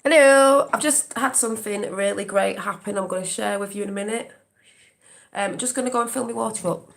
Hello, I've just had something really great happen. I'm going to share with you in a minute. Just going to go and fill my water up.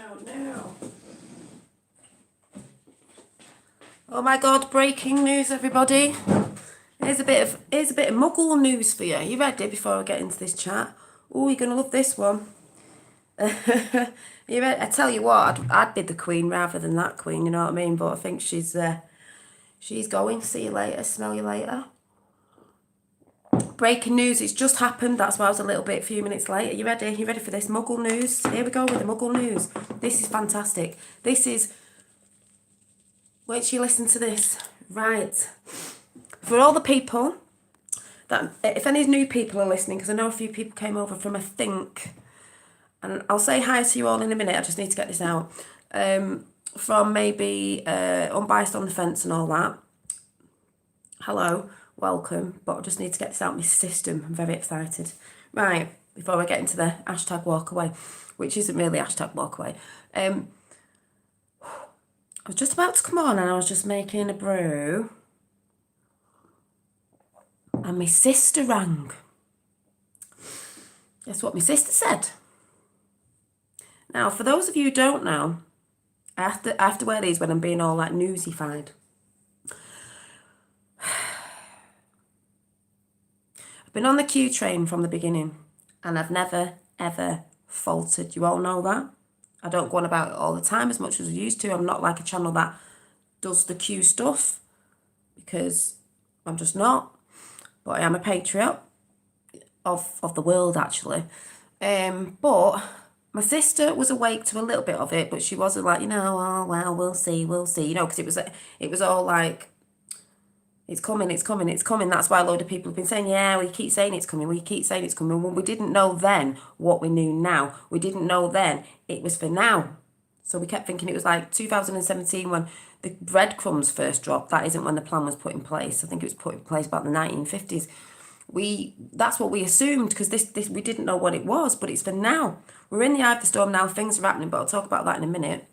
Oh no. Oh my god, breaking news everybody. Here's a bit of muggle news for you. You ready before I get into this chat? Oh, you're gonna love this one. You ready? I tell you what, I'd be the queen rather than that queen, you know what I mean? But I think she's going. See you later, smell you later. Breaking news, it's just happened. That's why I was a few minutes late. Are you ready? You ready for this muggle news? Here we go with the muggle news. This is fantastic. This is, wait till you listen to this. Right. For all the people, that if any new people are listening, because I know a few people came over from, I think, and I'll say hi to you all in a minute. I just need to get this out. From maybe Unbiased on the Fence and all that. Hello. Welcome, but I just need to get this out of my system. I'm very excited. Right, before I get into the hashtag walk away, which isn't really hashtag walk away. I was just about to come on and I was just making a brew. And my sister rang. Guess what my sister said? Now, for those of you who don't know, I have to wear these when I'm being all like newsified. I've been on the Q train from the beginning and I've never, ever faltered. You all know that. I don't go on about it all the time as much as I used to. I'm not like a channel that does the Q stuff because I'm just not. But I am a patriot of the world, actually. But my sister was awake to a little bit of it, but she wasn't like, oh, well, we'll see, because it was all like, it's coming. That's why a load of people have been saying, yeah, we keep saying it's coming. Well, we didn't know then what we knew now. We didn't know then it was for now. So we kept thinking it was like 2017 when the breadcrumbs first dropped. That isn't when the plan was put in place. I think it was put in place about the 1950s. That's what we assumed because this we didn't know what it was, but it's for now. We're in the eye of the storm now. Things are happening, but I'll talk about that in a minute.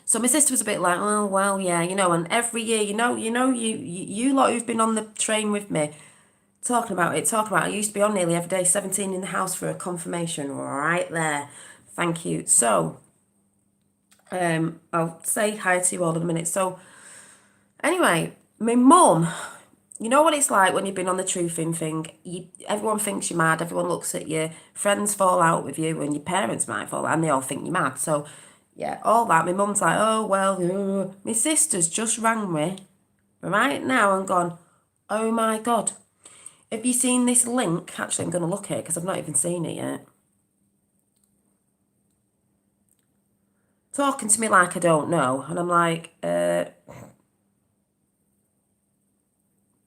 So my sister was a bit like, oh, well, yeah, and every year, you lot who've been on the train with me, talking about it. I used to be on nearly every day, 17 in the house for a confirmation, right there. Thank you. So, I'll say hi to you all in a minute. So, anyway, my mum, you know what it's like when you've been on the truthing thing. Everyone thinks you're mad. Everyone looks at you. Friends fall out with you, and your parents might fall out, and they all think you're mad. So, yeah, all that. My mum's like, oh, well, my sister's just rang me right now and gone, oh my God, have you seen this link? Actually, I'm going to look at it because I've not even seen it yet. Talking to me like I don't know. And I'm like, have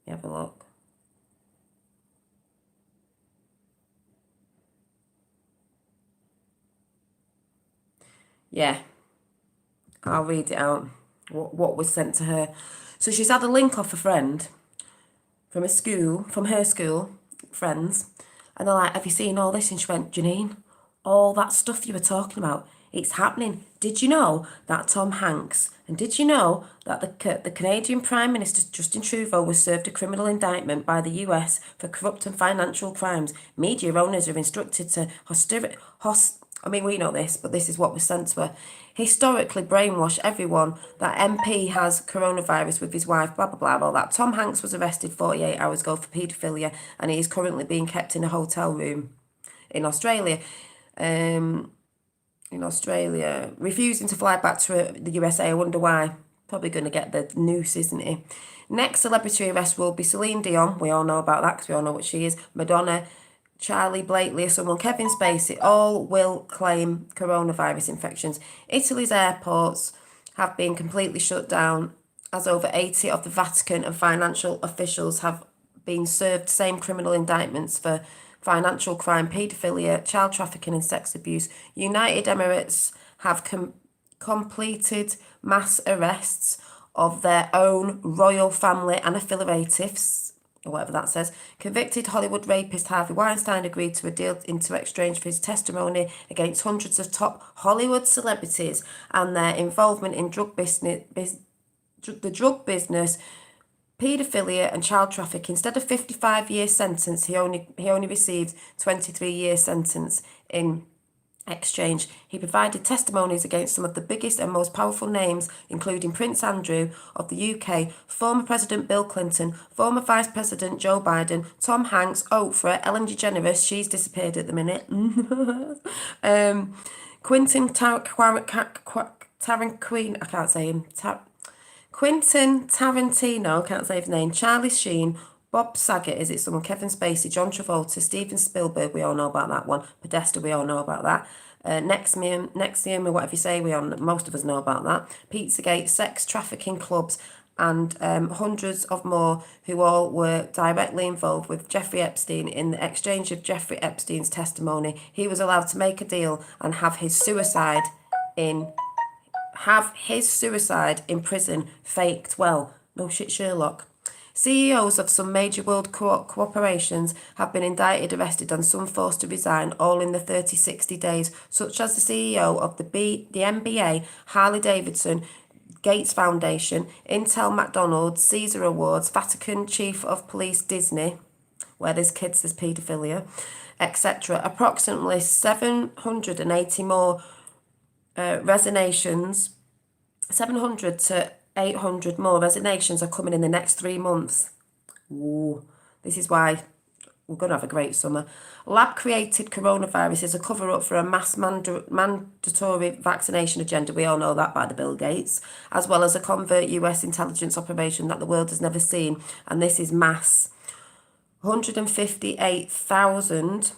a look. Yeah, I'll read it out, what was sent to her. So she's had a link off a friend from her school, friends, and they're like, have you seen all this? And she went, Janine, all that stuff you were talking about, It's happening. Did you know that Tom Hanks, and did you know that the Canadian Prime Minister Justin Trudeau was served a criminal indictment by the US for corrupt and financial crimes? Media owners are instructed to we know this, but this is what was sent to her. Historically brainwash everyone that MP has coronavirus with his wife, blah, blah, blah, all that. Tom Hanks was arrested 48 hours ago for paedophilia, and he is currently being kept in a hotel room in Australia. Refusing to fly back to the USA. I wonder why. Probably going to get the noose, isn't he? Next celebrity arrest will be Celine Dion. We all know about that because we all know what she is. Madonna, Charlie Blakely, or someone, Kevin Spacey, all will claim coronavirus infections. Italy's airports have been completely shut down as over 80 of the Vatican and financial officials have been served same criminal indictments for financial crime, paedophilia, child trafficking and sex abuse. United Emirates have completed mass arrests of their own royal family and affiliates, or whatever that says. Convicted Hollywood rapist Harvey Weinstein agreed to a deal into exchange for his testimony against hundreds of top Hollywood celebrities and their involvement in the drug business, paedophilia and child trafficking. Instead of 55-year sentence, he only received 23-year sentence in exchange. He provided testimonies against some of the biggest and most powerful names, including Prince Andrew of the UK, former President Bill Clinton, former Vice President Joe Biden, Tom Hanks, Oprah, Ellen DeGeneres, she's disappeared at the minute, Quentin Tarantino, can't say his name, Charlie Sheen, Bob Saget, is it someone? Kevin Spacey, John Travolta, Steven Spielberg, we all know about that one. Podesta, we all know about that. Nexium, or whatever you say, most of us know about that. Pizzagate, sex trafficking clubs, and hundreds of more who all were directly involved with Jeffrey Epstein. In the exchange of Jeffrey Epstein's testimony, he was allowed to make a deal and have his suicide in prison faked. Well, no shit, Sherlock. CEOs of some major world corporations have been indicted, arrested, and some forced to resign, all in the 30-60 days, such as the CEO of the NBA, Harley Davidson, Gates Foundation, Intel, McDonald's, Caesar Awards, Vatican Chief of Police, Disney, where there's kids, there's paedophilia, etc. Approximately 780 more resignations, 700 to 800 more resignations are coming in the next 3 months. Ooh, this is why we're going to have a great summer. Lab-created coronavirus is a cover-up for a mass mandatory vaccination agenda. We all know that by the Bill Gates, as well as a covert US intelligence operation that the world has never seen. And this is mass. 158,000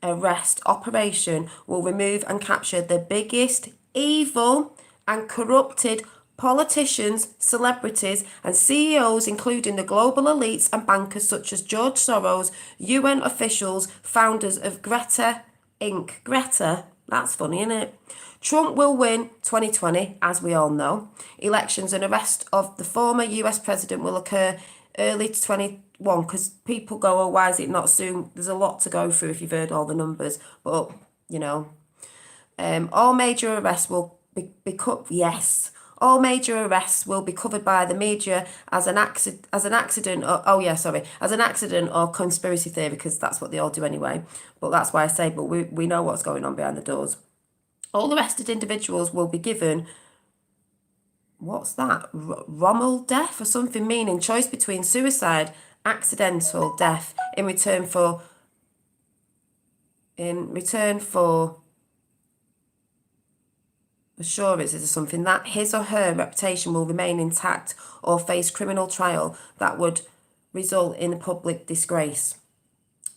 arrest operation will remove and capture the biggest evil and corrupted politicians, celebrities, and CEOs, including the global elites and bankers such as George Soros, UN officials, founders of Greta Inc. Greta, that's funny, isn't it? Trump will win 2020, as we all know. Elections and arrest of the former US president will occur early to 21, because people go, oh, why is it not soon? There's a lot to go through if you've heard all the numbers. But, all major arrests will be cut. Yes. All major arrests will be covered by the media as an accident, as an accident or conspiracy theory, because that's what they all do anyway. But that's why I say, but we know what's going on behind the doors. All arrested individuals will be given, what's that? Rommel death or something, meaning choice between suicide, accidental death in return for assurances or something that his or her reputation will remain intact or face criminal trial that would result in a public disgrace.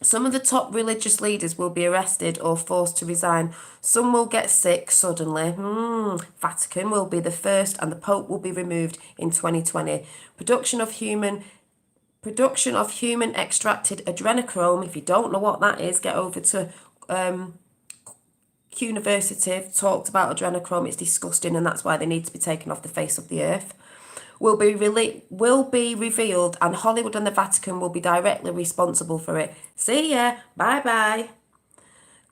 Some of the top religious leaders will be arrested or forced to resign. Some will get sick suddenly. Vatican will be the first, and the Pope will be removed in 2020. Production of human extracted adrenochrome. If you don't know what that is, get over to University talked about adrenochrome. It's disgusting, and that's why they need to be taken off the face of the earth. Will be revealed, and Hollywood and the Vatican will be directly responsible for it. See ya. Bye bye.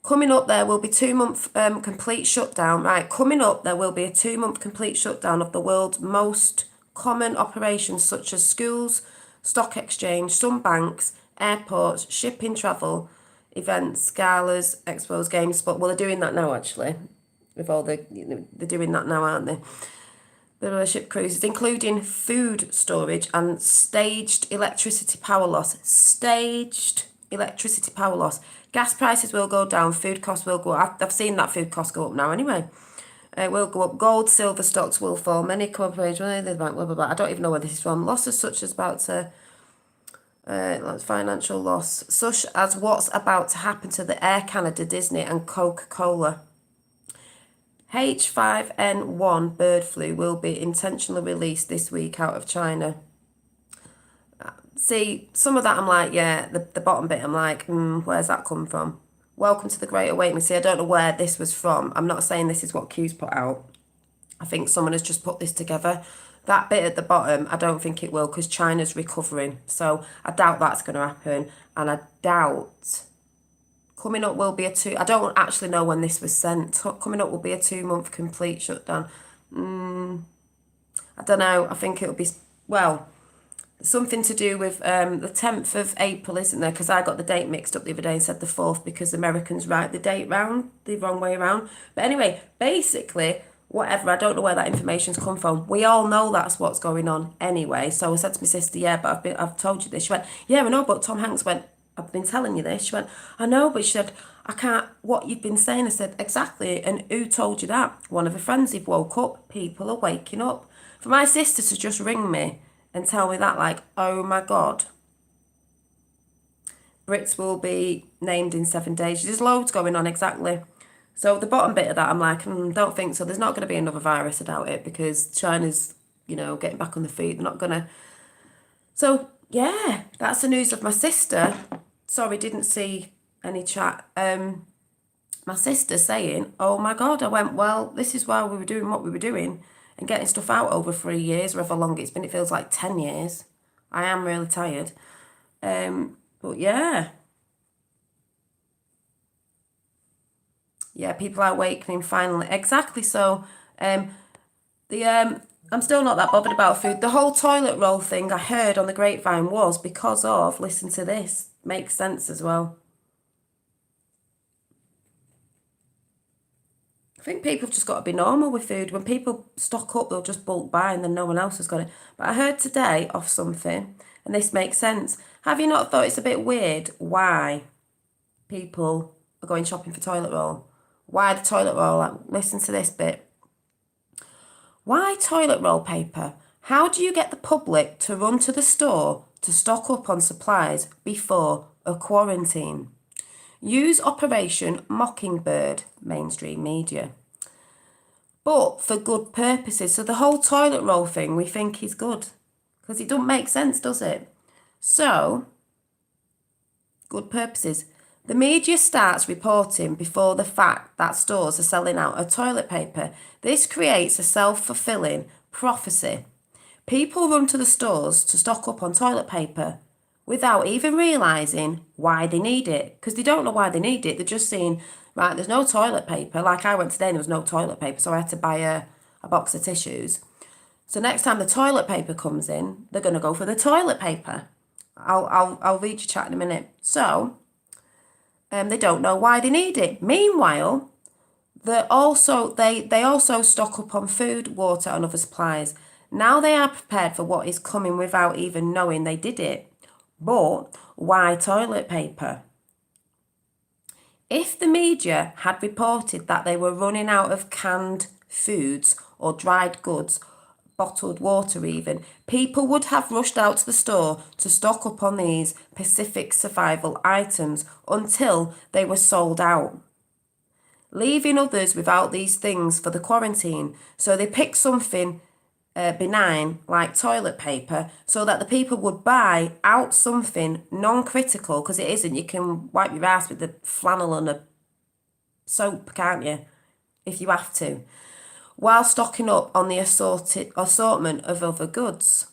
Coming up, there will be 2 month complete shutdown. Right, coming up, there will be a 2 month complete shutdown of the world's most common operations, such as schools, stock exchange, some banks, airports, shipping, travel, events, galas, expos, games. But well, they're doing that now actually. With all they're doing that now, aren't they? The ship cruises, including food storage and staged electricity power loss. Staged electricity power loss. Gas prices will go down. Food costs will go up. I've seen that food costs go up now anyway. It will go up. Gold, silver stocks will fall. Many corporations, blah, blah, blah. I don't even know where this is from. Losses such as financial loss, such as what's about to happen to the Air Canada, Disney and Coca-Cola. H5N1 bird flu will be intentionally released this week out of China. See, some of that I'm like, yeah, the bottom bit I'm like, where's that come from? Welcome to the Great Awakening. See, I don't know where this was from. I'm not saying this is what Q's put out. I think someone has just put this together. That bit at the bottom, I don't think it will because China's recovering. So I doubt that's going to happen. And I doubt... Coming up will be I don't actually know when this was sent. Coming up will be a 2 month complete shutdown. I don't know. I think it'll be, well, something to do with the 10th of April, isn't there? Because I got the date mixed up the other day and said the 4th because Americans write the date round, the wrong way around. But anyway, basically, whatever, I don't know where that information's come from. We all know that's what's going on anyway. So I said to my sister, yeah, but I've told you this. She went, yeah, I know, but Tom Hanks went, I've been telling you this. She went, I know, but she said, I can't, what you've been saying. I said, exactly. And who told you that? One of her friends. They've woke up. People are waking up. For my sister to just ring me and tell me that, like, oh my God. Brits will be named in 7 days. There's loads going on, exactly. So the bottom bit of that, I'm like, don't think so. There's not going to be another virus, I doubt it, because China's, getting back on the feet. They're not going to. So, yeah, that's the news of my sister. Sorry, didn't see any chat. My sister saying, oh my God, I went, well, this is why we were doing what we were doing and getting stuff out over 3 years, or however long it's been. It feels like 10 years. I am really tired. But yeah. Yeah, people are awakening finally. Exactly. So, I'm still not that bothered about food. The whole toilet roll thing I heard on the grapevine was because of, listen to this, makes sense as well. I think people have just got to be normal with food. When people stock up, they'll just bulk buy and then no one else has got it. But I heard today off something, and this makes sense. Have you not thought it's a bit weird why people are going shopping for toilet roll? Why the toilet roll? Listen to this bit. Why toilet roll paper? How do you get the public to run to the store to stock up on supplies before a quarantine? Use Operation Mockingbird, mainstream media. But for good purposes. So the whole toilet roll thing we think is good. Because it doesn't make sense, does it? So, good purposes. The media starts reporting before the fact that stores are selling out of toilet paper. This creates a self-fulfilling prophecy. People run to the stores to stock up on toilet paper without even realising why they need it. Because they don't know why they need it. They're just seeing, right, there's no toilet paper. Like I went today and there was no toilet paper, so I had to buy a box of tissues. So next time the toilet paper comes in, they're going to go for the toilet paper. I'll read your chat in a minute. So, they don't know why they need it. Meanwhile, they also stock up on food, water and other supplies. Now they are prepared for what is coming without even knowing they did it. But why toilet paper? If the media had reported that they were running out of canned foods or dried goods, bottled water even, people would have rushed out to the store to stock up on these Pacific survival items until they were sold out, leaving others without these things for the quarantine. So they picked something benign like toilet paper so that the people would buy out something non-critical, because it isn't. You can wipe your ass with the flannel and a soap, can't you, if you have to, while stocking up on the assortment of other goods.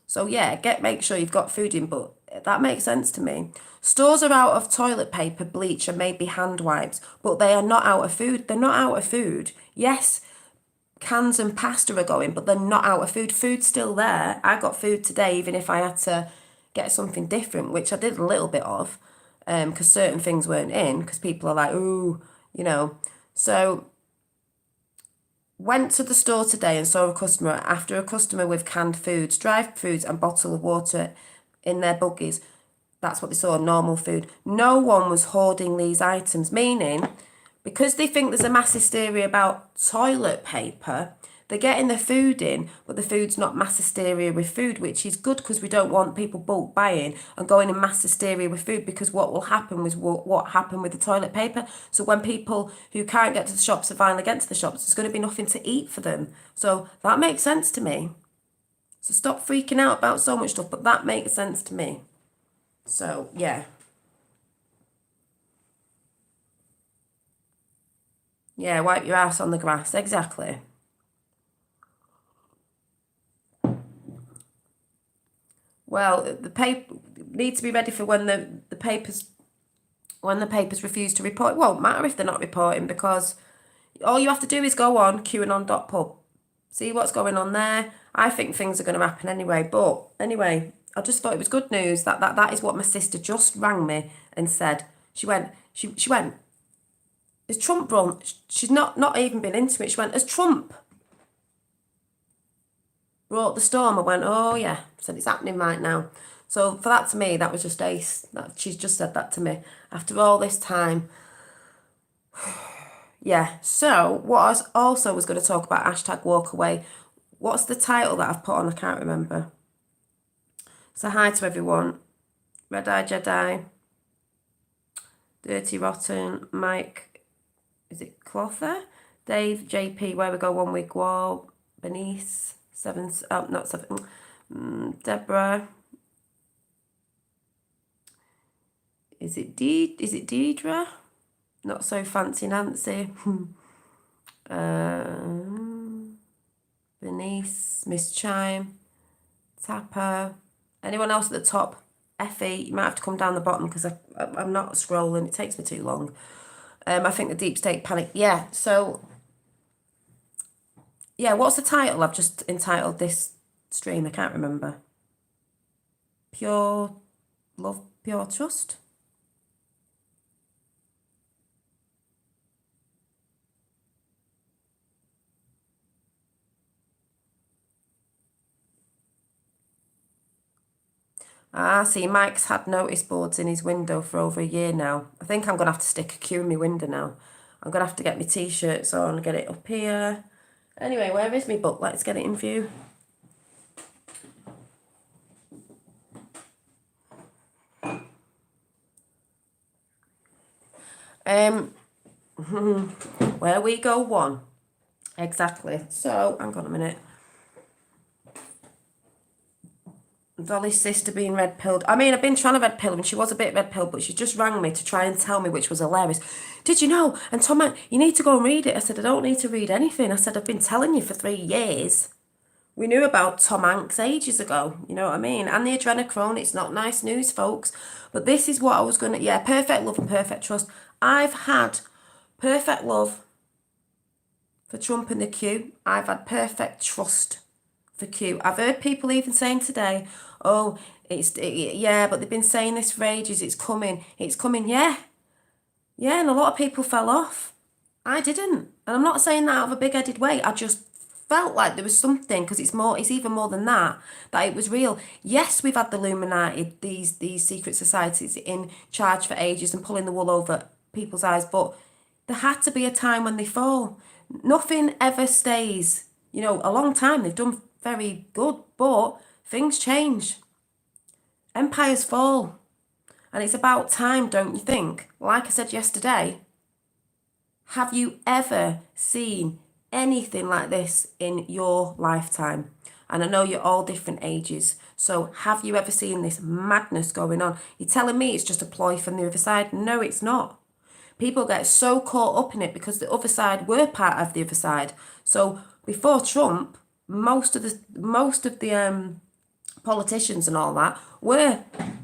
So yeah, make sure you've got food in, but That makes sense to me. Stores are out of toilet paper, bleach, and maybe hand wipes, but they are not out of food. They're not out of food. Yes, cans and pasta are going, but they're not out of food. Food's still there. I got food today, even if I had to get something different, which I did a little bit of, because certain things weren't in, because people are like, ooh, you know. So went to the store today and saw a customer. After a customer with canned foods, dried foods, and bottle of water in their buggies. That's what they saw, normal food. No one was hoarding these items, meaning because they think there's a mass hysteria about toilet paper, they're getting the food in, but the food's not mass hysteria with food, which is good because we don't want people bulk buying and going in mass hysteria with food, because what will happen was what happened with the toilet paper. So when people who can't get to the shops are finally get to the shops, there's going to be nothing to eat for them. So that makes sense to me. So stop freaking out about so much stuff, but that makes sense to me. So, yeah. Yeah, wipe your ass on the grass. Exactly. Well, the paper need to be ready for when the papers refuse to report. It won't matter if they're not reporting, because all you have to do is go on QAnon.pub, see what's going on there. I think things are going to happen anyway. But anyway, I just thought it was good news that is what my sister just rang me and said. She went, has Trump run? She's not even been into it. She went, has Trump brought the storm? I went, oh yeah. I said, it's happening right now. So for that, to me, that was just ace. She's just said that to me after all this time. Yeah, so what I also was going to talk about, hashtag walk away. What's the title that I've put on? I can't remember. So hi to everyone. Red Eye Jedi, Dirty Rotten, Mike, is it Clother? Dave, JP, Where We Go One Week War, Bernice, Deborah. Is it Deidre? Not So Fancy Nancy. Bernice, Miss Chime, Tapper. Anyone else at the top? Effie, you might have to come down the bottom because I'm not scrolling. It takes me too long. I think the Deep State Panic. Yeah, so... Yeah, what's the title? I've just entitled this stream. I can't remember. Pure Love, Pure Trust? Ah, see, Mike's had notice boards in his window for over a year now. I think I'm going to have to stick a queue in my window now. I'm going to have to get my T-shirts on and get it up here. Anyway, where is my book? Let's get it in view. Where We Go One. Exactly. So, hang on a minute. Dolly's sister being red pilled. I mean, I've been trying to red pill, and she was a bit red pilled, but she just rang me to try and tell me, which was hilarious. Did you know? And Tom, you need to go and read it. I said, I don't need to read anything. I said, I've been telling you for 3 years. We knew about Tom Hanks ages ago. You know what I mean? And the adrenochrome. It's not nice news, folks. But this is what I was going to... Yeah, perfect love and perfect trust. I've had perfect love for Trump and the Q. I've had perfect trust for Q. I've heard people even saying today, oh, yeah, but they've been saying this for ages. It's coming. Yeah. Yeah, and a lot of people fell off. I didn't. And I'm not saying that out of a big-headed way. I just felt like there was something, because it's even more than that it was real. Yes, we've had the Illuminati, these secret societies in charge for ages and pulling the wool over people's eyes, but there had to be a time when they fall. Nothing ever stays. You know, a long time. They've done very good, but things change. Empires fall. And it's about time, don't you think? Like I said yesterday, have you ever seen anything like this in your lifetime? And I know you're all different ages, so have you ever seen this madness going on? You're telling me it's just a ploy from the other side? No, it's not. People get so caught up in it because the other side were part of the other side. So before Trump, most of the politicians and all that were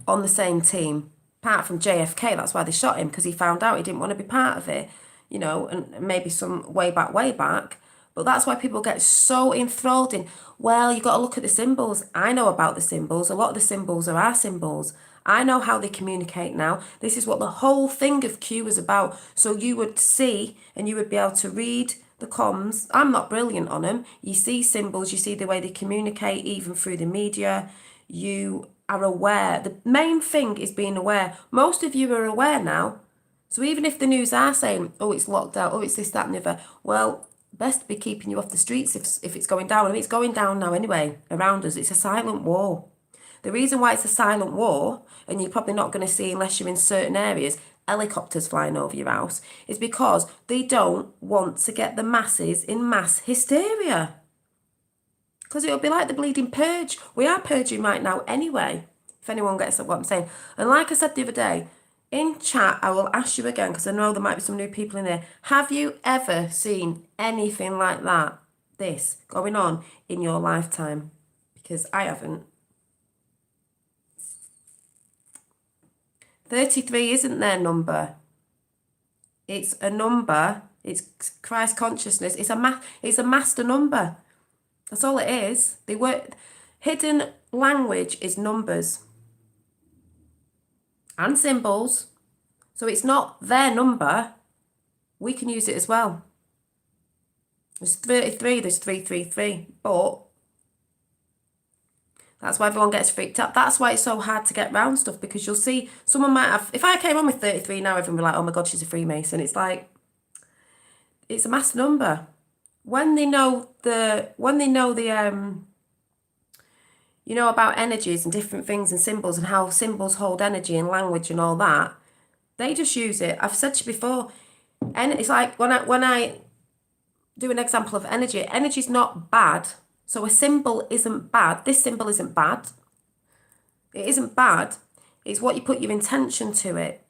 on the same team, apart from JFK. That's why they shot him, because he found out he didn't want to be part of it, you know, and maybe some way back. But that's why people get so enthralled in, well, you got to look at the symbols. I know about the symbols. A lot of the symbols are our symbols. I know how they communicate now. This is what the whole thing of Q is about. So you would see and you would be able to read the comms. I'm not brilliant on them. You see symbols, you see the way they communicate even through the media. You are aware. The main thing is being aware. Most of you are aware now. So even if the news are saying, oh, it's locked out, oh, it's this, that, and the other, well, best to be keeping you off the streets if it's going down. I mean, it's going down now anyway around us. It's a silent war. The reason why it's a silent war, and you're probably not going to see unless you're in certain areas, helicopters flying over your house, is because they don't want to get the masses in mass hysteria. Because it'll be like the bleeding purge. We are purging right now anyway, if anyone gets what I'm saying. And like I said the other day, in chat, I will ask you again, because I know there might be some new people in there. Have you ever seen anything like that, this, going on in your lifetime? Because I haven't. 33 isn't their number. It's a number. It's Christ consciousness. It's a master number. That's all it is. Hidden language is numbers and symbols. So it's not their number. We can use it as well. There's 33, there's 333. But that's why everyone gets freaked out. That's why it's so hard to get round stuff, because you'll see someone might have, if I came on with 33 now, everyone would be like, oh my God, she's a Freemason. It's like, it's a mass number. When they know you know, about energies and different things and symbols and how symbols hold energy and language and all that, they just use it. I've said to you before, and it's like when I do an example of energy's not bad. So a symbol isn't bad. This symbol isn't bad. It isn't bad. It's what you put your intention to it.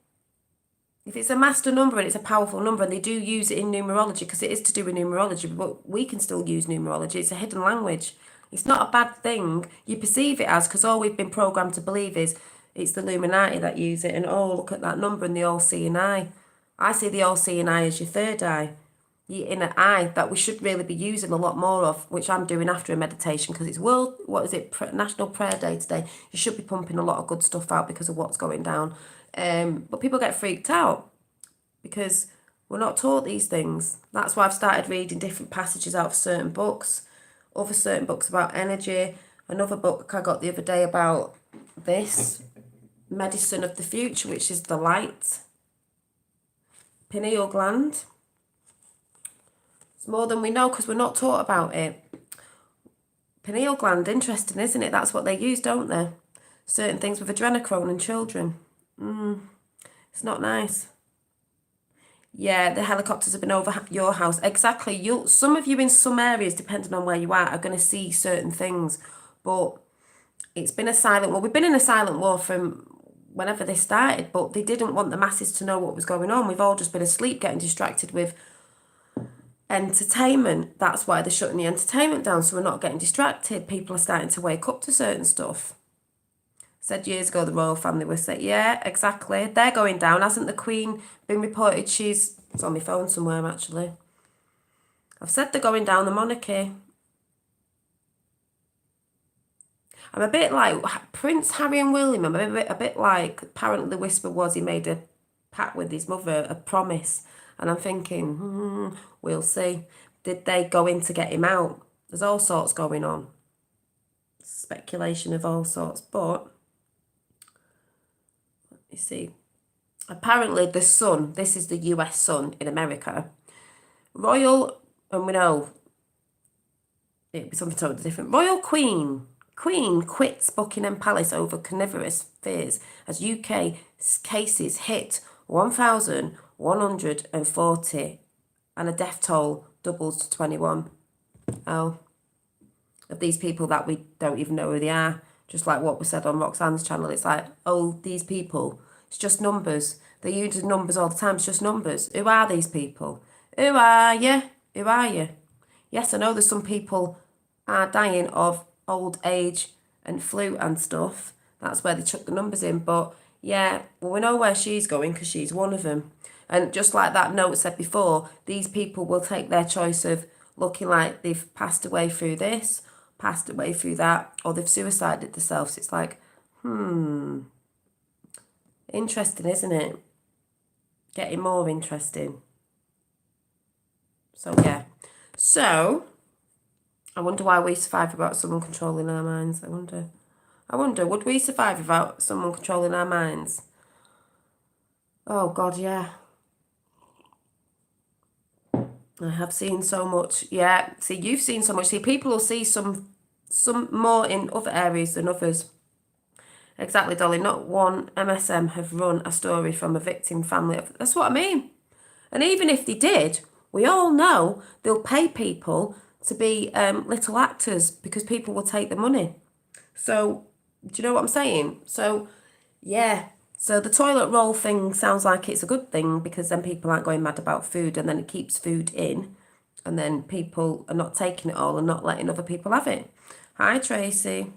If it's a master number and it's a powerful number, and they do use it in numerology, because it is to do with numerology, but we can still use numerology. It's a hidden language. It's not a bad thing. You perceive it as, because all we've been programmed to believe is it's the Illuminati that use it, and oh, look at that number and the all-seeing eye. I see the all-seeing eye as your third eye, your inner eye, that we should really be using a lot more of, which I'm doing after a meditation, because it's National Prayer Day today. You should be pumping a lot of good stuff out because of what's going down. But people get freaked out because we're not taught these things. That's why I've started reading different passages out of certain books, other certain books about energy. Another book I got the other day about this, Medicine of the Future, which is the light, pineal gland. It's more than we know because we're not taught about it. Pineal gland, interesting, isn't it? That's what they use, don't they? Certain things with adrenochrome in children. It's not nice. Yeah, the helicopters have been over your house. Exactly. Some of you in some areas, depending on where you are going to see certain things. But it's been a silent war. We've been in a silent war from whenever they started, but they didn't want the masses to know what was going on. We've all just been asleep, getting distracted with entertainment. That's why they're shutting the entertainment down, so we're not getting distracted. People are starting to wake up to certain stuff. Said years ago the royal family was saying, yeah, exactly. They're going down. Hasn't the Queen been reported? It's on my phone somewhere, actually. I've said they're going down, the monarchy. I'm a bit like Prince Harry and William. I'm a bit like, apparently the whisper was he made a pact with his mother, a promise. And I'm thinking, we'll see. Did they go in to get him out? There's all sorts going on. Speculation of all sorts. But, you see, apparently the Sun, this is the US Sun in America, Royal, and we know it'd be something totally different. Royal Queen quits Buckingham Palace over coronavirus fears as UK cases hit 1,140 and a death toll doubles to 21. Oh, of these people that we don't even know who they are. Just like what was said on Roxanne's channel. It's like, oh, these people, it's just numbers. They use numbers all the time. It's just numbers. Who are these people? Who are you? Who are you? Yes, I know there's some people are dying of old age and flu and stuff. That's where they chuck the numbers in. But yeah, well, we know where she's going because she's one of them. And just like that note said before, these people will take their choice of looking like they've passed away through this, passed away through that, or they've suicided themselves. It's like, interesting, isn't it? Getting more interesting. So yeah. So I wonder why we survive without someone controlling our minds. I wonder, would we survive without someone controlling our minds? Oh God, yeah. I have seen so much. Yeah. See, you've seen so much. See, people will see some more in other areas than others. Exactly, Dolly. Not one MSM have run a story from a victim family. That's what I mean. And even if they did, we all know they'll pay people to be little actors because people will take the money. So, do you know what I'm saying? So, yeah. So the toilet roll thing sounds like it's a good thing because then people aren't going mad about food and then it keeps food in and then people are not taking it all and not letting other people have it. Hi, Tracy.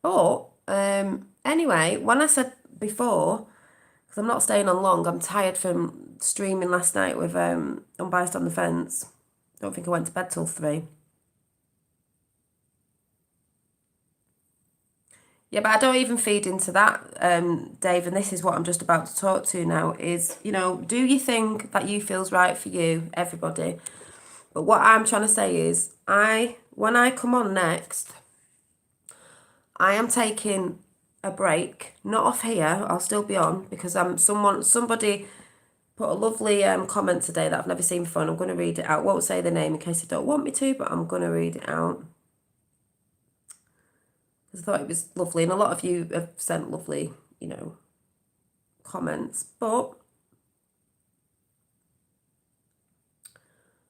But anyway, when I said before, because I'm not staying on long, I'm tired from streaming last night with Unbiased on the Fence. Don't think I went to bed till 3. Yeah, but I don't even feed into that, Dave, and this is what I'm just about to talk to now, is, do you think that you feels right for you, everybody? But what I'm trying to say is, when I come on next, I am taking a break, not off here, I'll still be on, because somebody put a lovely comment today that I've never seen before, and I'm going to read it out. I won't say the name in case you don't want me to, but I'm going to read it out. I thought it was lovely, and a lot of you have sent lovely, comments. But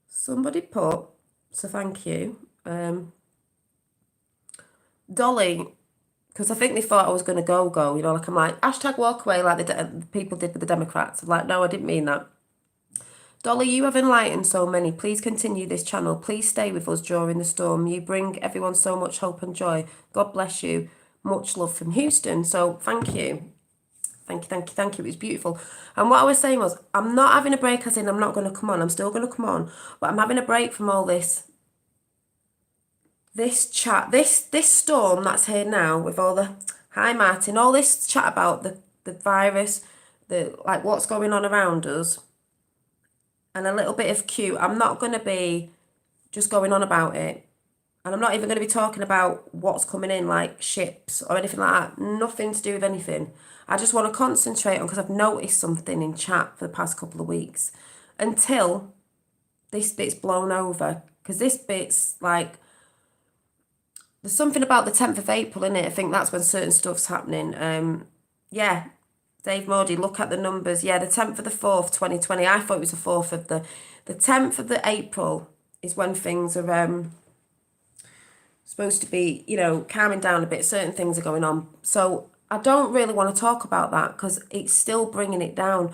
somebody put, so thank you, Dolly, because I think they thought I was going to go, like I'm like, hashtag walk away like the people did with the Democrats. I'm like, no, I didn't mean that. Dolly, you have enlightened so many. Please continue this channel. Please stay with us during the storm. You bring everyone so much hope and joy. God bless you. Much love from Houston. So thank you. Thank you. It was beautiful. And what I was saying was, I'm not having a break as in I'm not going to come on. I'm still going to come on. But I'm having a break from all this chat, this storm that's here now with all the, hi Martin, all this chat about the virus, like what's going on around us, and a little bit of Q. I'm not going to be just going on about it. And I'm not even going to be talking about what's coming in, like ships or anything like that. Nothing to do with anything. I just want to concentrate on, because I've noticed something in chat for the past couple of weeks, until this bit's blown over. Because this bit's like, there's something about the 10th of April, in it. I think that's when certain stuff's happening. Yeah, Dave Modi, look at the numbers. Yeah, the 10th of the 4th, 2020. I thought it was the 4th of the 10th of the April is when things are supposed to be, calming down a bit. Certain things are going on. So I don't really want to talk about that because it's still bringing it down.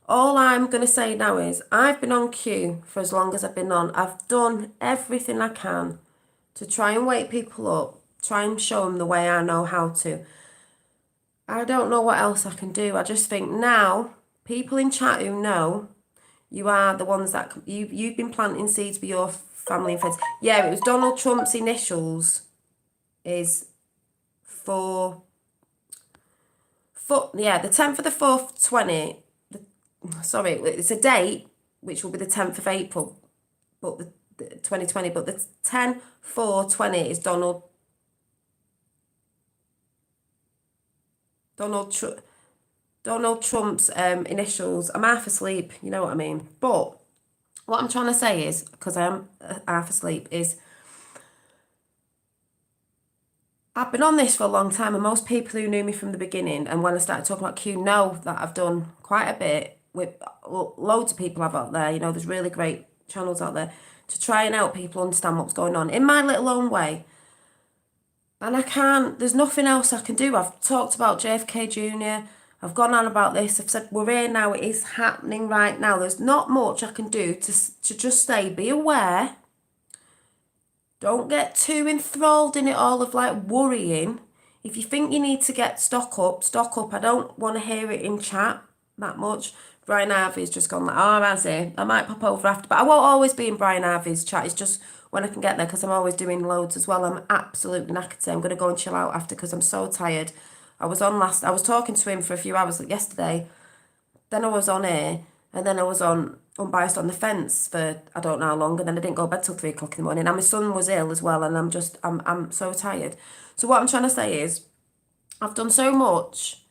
All I'm going to say now is I've been on Q for as long as I've been on. I've done everything I can to try and wake people up, try and show them the way I know how to. I don't know what else I can do. I just think now, people in chat who know, you are the ones that, you've been planting seeds with your family and friends. Yeah, it was Donald Trump's initials is the 10th of the 4th, 20, sorry, it's a date, which will be the 10th of April, but the 2020, but the 10/4/20 is Donald Trump's initials. I'm half asleep, you know what I mean? But what I'm trying to say is, because I am half asleep, is I've been on this for a long time, and most people who knew me from the beginning, and when I started talking about Q, know that I've done quite a bit with loads of people I've out there. There's really great channels out there to try and help people understand what's going on in my little own way. And I can't, there's nothing else I can do. I've talked about JFK Jr., I've gone on about this, I've said we're here now, it is happening right now. There's not much I can do to just say, be aware, don't get too enthralled in it all of like worrying. If you think you need to get stock up, stock up. I don't want to hear it in chat that much. Brian Harvey's just gone like, oh, I see. I might pop over after, but I won't always be in Brian Harvey's chat. It's just when I can get there because I'm always doing loads as well. I'm absolutely knackered today. I'm going to go and chill out after because I'm so tired. I was talking to him for a few hours yesterday. Then I was on air, and then I was on Unbiased on the Fence for I don't know how long, and then I didn't go to bed till 3 o'clock in the morning. And my son was ill as well, and I'm so tired. So what I'm trying to say is, I've done so much.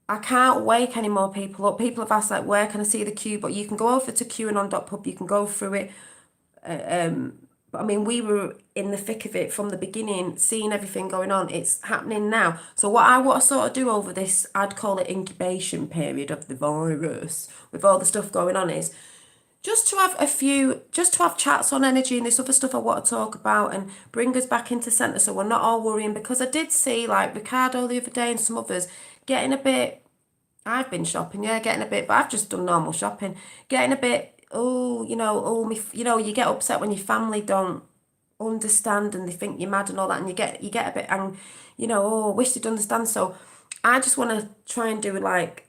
I can't wake any more people up. People have asked like, where can I see the queue? But you can go over to QAnon.pub. You can go through it. But I mean, we were in the thick of it from the beginning, seeing everything going on. It's happening now. So what I want to sort of do over this, I'd call it incubation period of the virus, with all the stuff going on, is just to have chats on energy and this other stuff I want to talk about and bring us back into centre so we're not all worrying. Because I did see like Ricardo the other day and some others getting a bit, I've been shopping, yeah, getting a bit, but I've just done normal shopping, getting a bit, you get upset when your family don't understand and they think you're mad and all that, and you get a bit, and wish they'd understand. So I just want to try and do like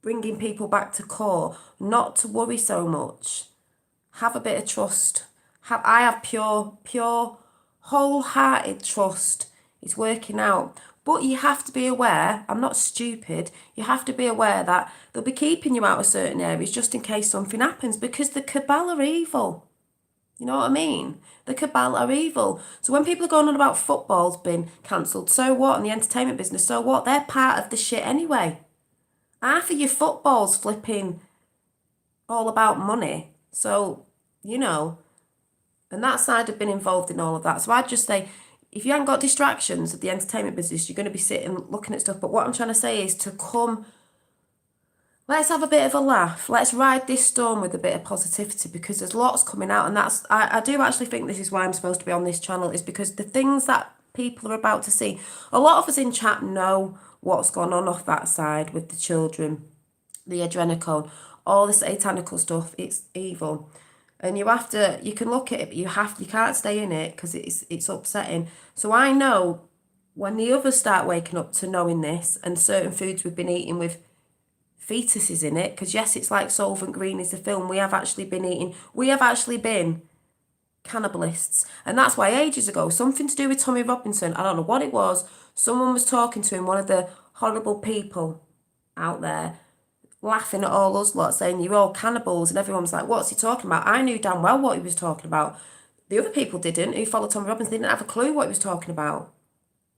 bringing people back to core, not to worry so much, have a bit of trust. I have pure, wholehearted trust. It's working out. But you have to be aware, I'm not stupid, you have to be aware that they'll be keeping you out of certain areas just in case something happens, because the cabal are evil. You know what I mean? The cabal are evil. So when people are going on about football's been cancelled, so what? And the entertainment business, so what? They're part of the shit anyway. Half of your football's flipping all about money. So, and that side have been involved in all of that. So I'd just say, if you haven't got distractions of the entertainment business, you're going to be sitting looking at stuff. But what I'm trying to say is to come, let's have a bit of a laugh. Let's ride this storm with a bit of positivity, because there's lots coming out. And I do actually think this is why I'm supposed to be on this channel, is because the things that people are about to see, a lot of us in chat know what's gone on off that side with the children, the adrenochrome, all this satanical stuff. It's evil. And you can look at it, but you can't stay in it because it's upsetting. So I know when the others start waking up to knowing this, and certain foods we've been eating with fetuses in it, because yes, it's like Solvent Green is the film, we have actually been cannibalists. And that's why ages ago, something to do with Tommy Robinson, I don't know what it was, someone was talking to him, one of the horrible people out there, laughing at all us lot, saying you're all cannibals, and everyone was like, what's he talking about? I knew damn well what he was talking about. The other people didn't, who followed Tommy Robinson, they didn't have a clue what he was talking about.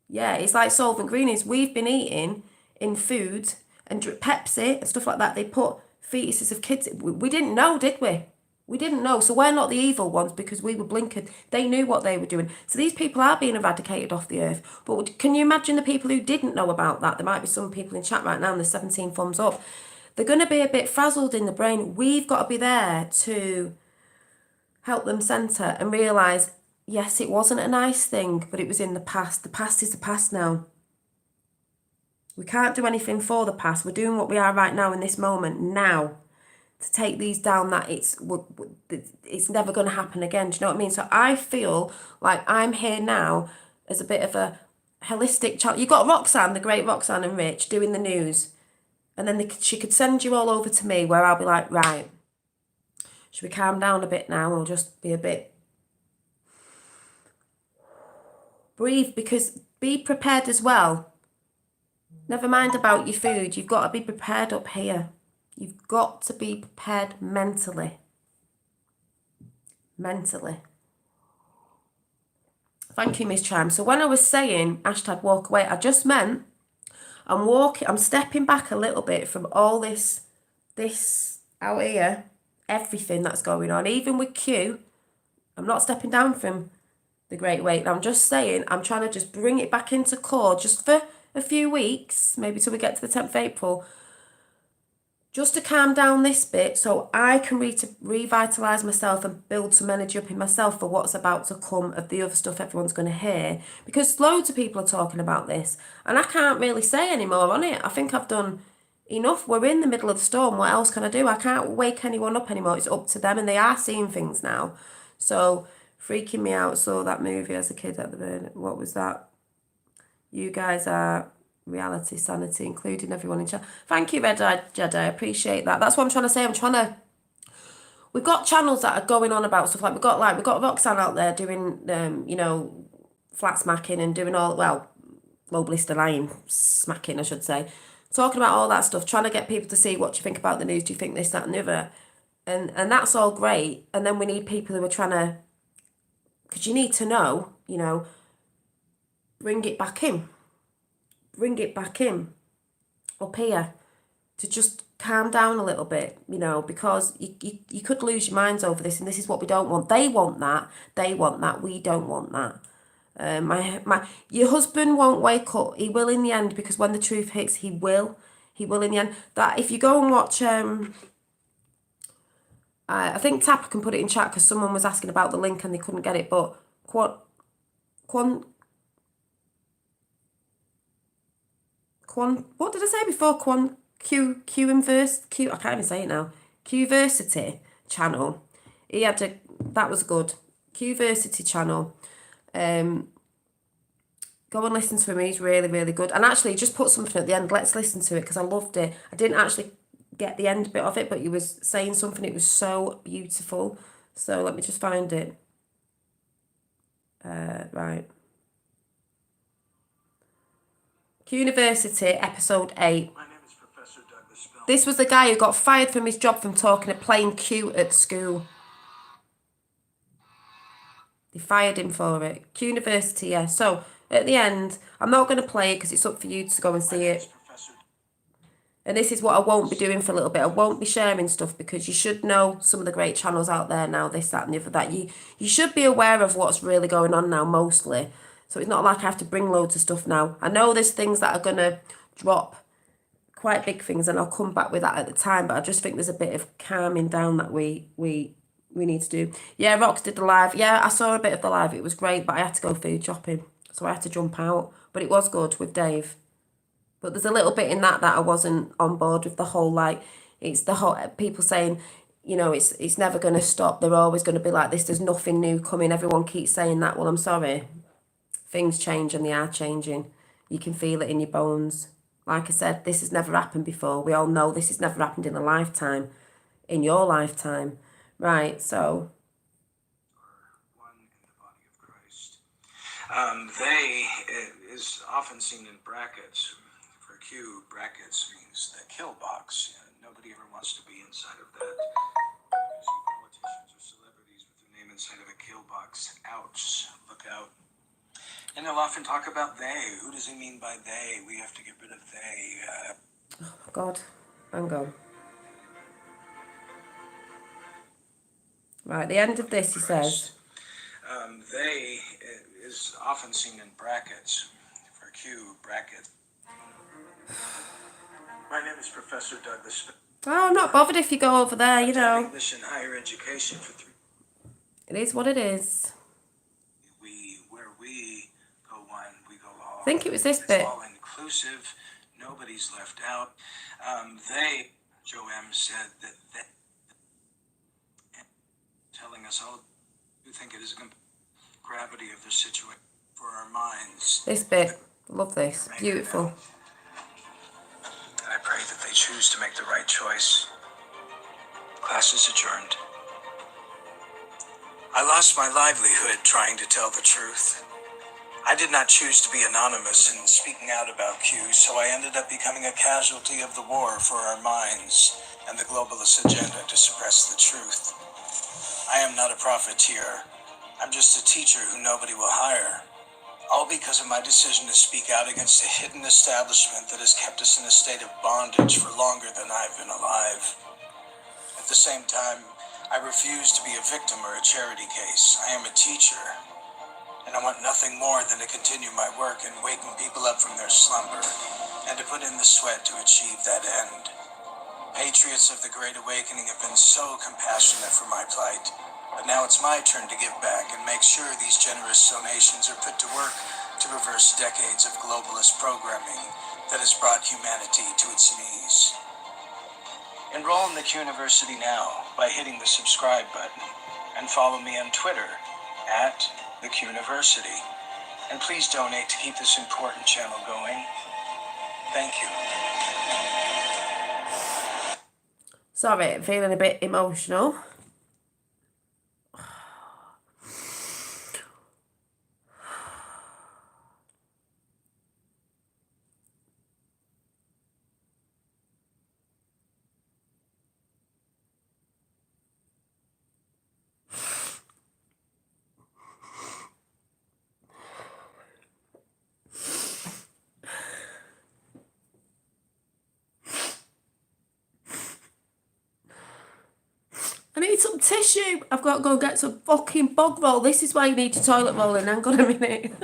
Yeah, it's like Solvent Green is, we've been eating in food and Pepsi and stuff like that, they put fetuses of kids. We didn't know, did we? We didn't know. So we're not the evil ones because we were blinkered. They knew what they were doing. So these people are being eradicated off the earth. But can you imagine the people who didn't know about that? There might be some people in chat right now and there's 17 thumbs up. They're going to be a bit frazzled in the brain. We've got to be there to help them centre and realise, yes, it wasn't a nice thing, but it was in the past. The past is the past now. We can't do anything for the past. We're doing what we are right now in this moment now to take these down, that it's never going to happen again. Do you know what I mean? So I feel like I'm here now as a bit of a holistic child. You've got Roxanne, the great Roxanne and Rich, doing the news. And then she could send you all over to me where I'll be like, right, should we calm down a bit now? We'll just be a bit... breathe, because be prepared as well. Never mind about your food. You've got to be prepared up here. You've got to be prepared mentally. Mentally. Thank you, Miss Chime. So when I was saying #walk away, I just meant I'm stepping back a little bit from all this out here, everything that's going on, even with Q. I'm not stepping down from the great weight. I'm just saying, I'm trying to just bring it back into core just for a few weeks, maybe till we get to the 10th of April, just to calm down this bit so I can revitalise myself and build some energy up in myself for what's about to come of the other stuff everyone's going to hear. Because loads of people are talking about this and I can't really say any more on it. I think I've done enough. We're in the middle of the storm. What else can I do? I can't wake anyone up anymore. It's up to them, and they are seeing things now. So freaking me out. Saw that movie as a kid at the bird. What was that? You guys are reality sanity, including everyone in chat. Thank you, Red Eye Jedi. I appreciate that. That's what I'm trying to say. We've got channels that are going on about stuff we've got Roxanne out there doing flat smacking and doing all, well, low blister line smacking, I should say. Talking about all that stuff, trying to get people to see what do you think about the news, do you think this, that, and the other. And that's all great. And then we need people who are trying to, because you need to know, bring it back in. Bring it back in. Up here. To just calm down a little bit, because you could lose your minds over this, and this is what we don't want. They want that. They want that. We don't want that. Your husband won't wake up. He will in the end, because when the truth hits, he will. He will in the end. That if you go and watch, I think Tapper can put it in chat because someone was asking about the link and they couldn't get it. But what did I say before? Q inverse Q. I can't even say it now. Qversity channel. He had that was good. Qversity channel. Go and listen to him. He's really, really good. And actually, just put something at the end. Let's listen to it because I loved it. I didn't actually get the end bit of it, but he was saying something. It was so beautiful. So let me just find it. Right. Qversity, episode 8. My name is Professor Douglas Spellman. This was the guy who got fired from his job from talking at playing Q at school. They fired him for it. Qversity, yeah. So at the end, I'm not going to play it because it's up for you to go and see it. And this is what I won't be doing for a little bit. I won't be sharing stuff because you should know some of the great channels out there now, this, that, and the other, that you should be aware of what's really going on now, mostly. So it's not like I have to bring loads of stuff now. I know there's things that are going to drop, quite big things, and I'll come back with that at the time, but I just think there's a bit of calming down that we need to do. Yeah, Rox did the live. Yeah, I saw a bit of the live. It was great, but I had to go food shopping, so I had to jump out. But it was good with Dave. But there's a little bit in that I wasn't on board with the whole, it's the whole, people saying, it's never going to stop. They're always going to be like this. There's nothing new coming. Everyone keeps saying that. Well, I'm sorry. Things change and they are changing. You can feel it in your bones. Like I said, this has never happened before. We all know this has never happened in a lifetime, in your lifetime. Right, so. One in the body of Christ. They is often seen in brackets. For Q, brackets means the kill box. Nobody ever wants to be inside of that. You see politicians or celebrities with their name inside of a kill box. Ouch. Look out. And they'll often talk about they. Who does he mean by they? We have to get rid of they. Oh, God. Hang on. Right, the end of this, he says. They is often seen in brackets. For Q, brackets. My name is Professor Douglas. Oh, I'm not bothered if you go over there, English and higher education for 3. It is what it is. Where we go one, we go all. I think it was this bit. All inclusive. Nobody's left out. They, Joe M. said that telling us all who think it is a gravity of the situation for our minds. This bit. Love this. Beautiful. And I pray that they choose to make the right choice. Class is adjourned. I lost my livelihood trying to tell the truth. I did not choose to be anonymous in speaking out about Q, so I ended up becoming a casualty of the war for our minds and the globalist agenda to suppress the truth. I am not a profiteer. I'm just a teacher who nobody will hire. All because of my decision to speak out against a hidden establishment that has kept us in a state of bondage for longer than I've been alive. At the same time, I refuse to be a victim or a charity case. I am a teacher, and I want nothing more than to continue my work in waking people up from their slumber and to put in the sweat to achieve that end. Patriots of the Great Awakening have been so compassionate for my plight, but now it's my turn to give back and make sure these generous donations are put to work to reverse decades of globalist programming that has brought humanity to its knees. Enroll in the Quniversity now by hitting the subscribe button and follow me on Twitter @the Quniversity. And please donate to keep this important channel going. Thank you. Sorry, I'm feeling a bit emotional. I need some tissue. I've got to go get some fucking bog roll. This is why you need your toilet rolling. Hang on a minute.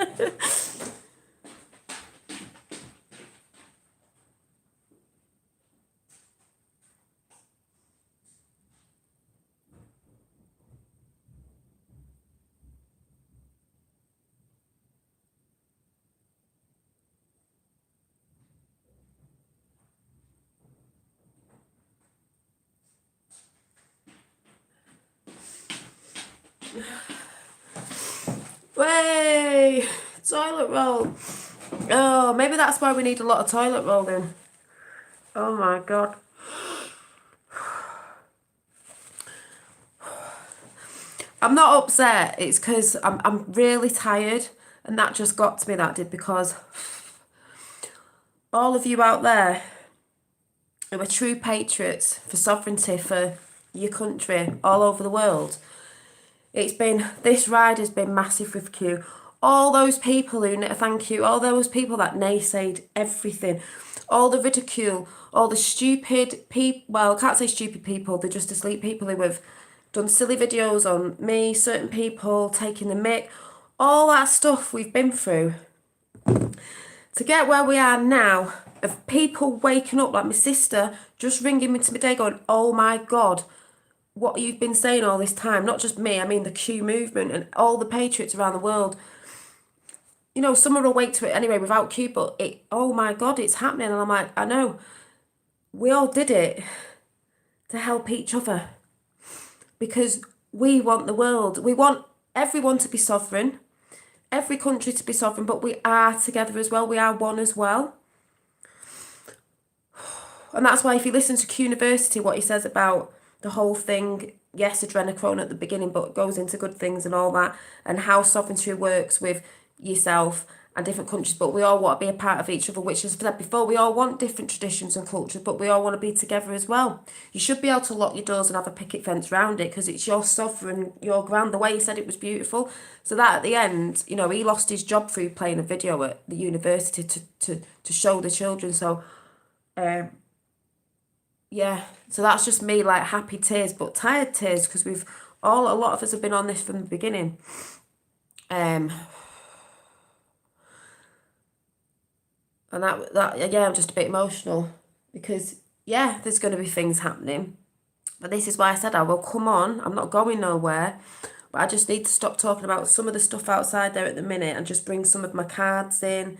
Way, toilet roll. Oh, maybe that's why we need a lot of toilet rolling. Oh my God. I'm not upset. It's because I'm really tired, and that just got to me, that did, because all of you out there who are true patriots for sovereignty, for your country all over the world, this ride has been massive with Q. All those people who, thank you, all those people that naysayed everything, all the ridicule, all the stupid people, well, I can't say stupid people, they're just asleep people who have done silly videos on me, certain people, taking the mick, all that stuff we've been through. To get where we are now, of people waking up, like my sister, just ringing me to my day going, oh my God, what you've been saying all this time, not just me, I mean the Q movement and all the patriots around the world. You know, some are awake to it anyway without Q, but oh my God, it's happening. And I'm like, I know, we all did it to help each other because we want the world. We want everyone to be sovereign, every country to be sovereign, but we are together as well. We are one as well. And that's why if you listen to Q University, what he says about the whole thing, yes, adrenochrome at the beginning, but it goes into good things and all that, and how sovereignty works with yourself and different countries, but we all want to be a part of each other, which as I said before, we all want different traditions and cultures, but we all want to be together as well. You should be able to lock your doors and have a picket fence around it because it's your sovereign, your ground, the way he said it was beautiful. So that at the end, you know, he lost his job through playing a video at the university to show the children. So yeah, so that's just me, like happy tears, but tired tears, because a lot of us have been on this from the beginning. And that yeah, I'm just a bit emotional because yeah, there's going to be things happening, but this is why I said I will come on. I'm not going nowhere, but I just need to stop talking about some of the stuff outside there at the minute and just bring some of my cards in.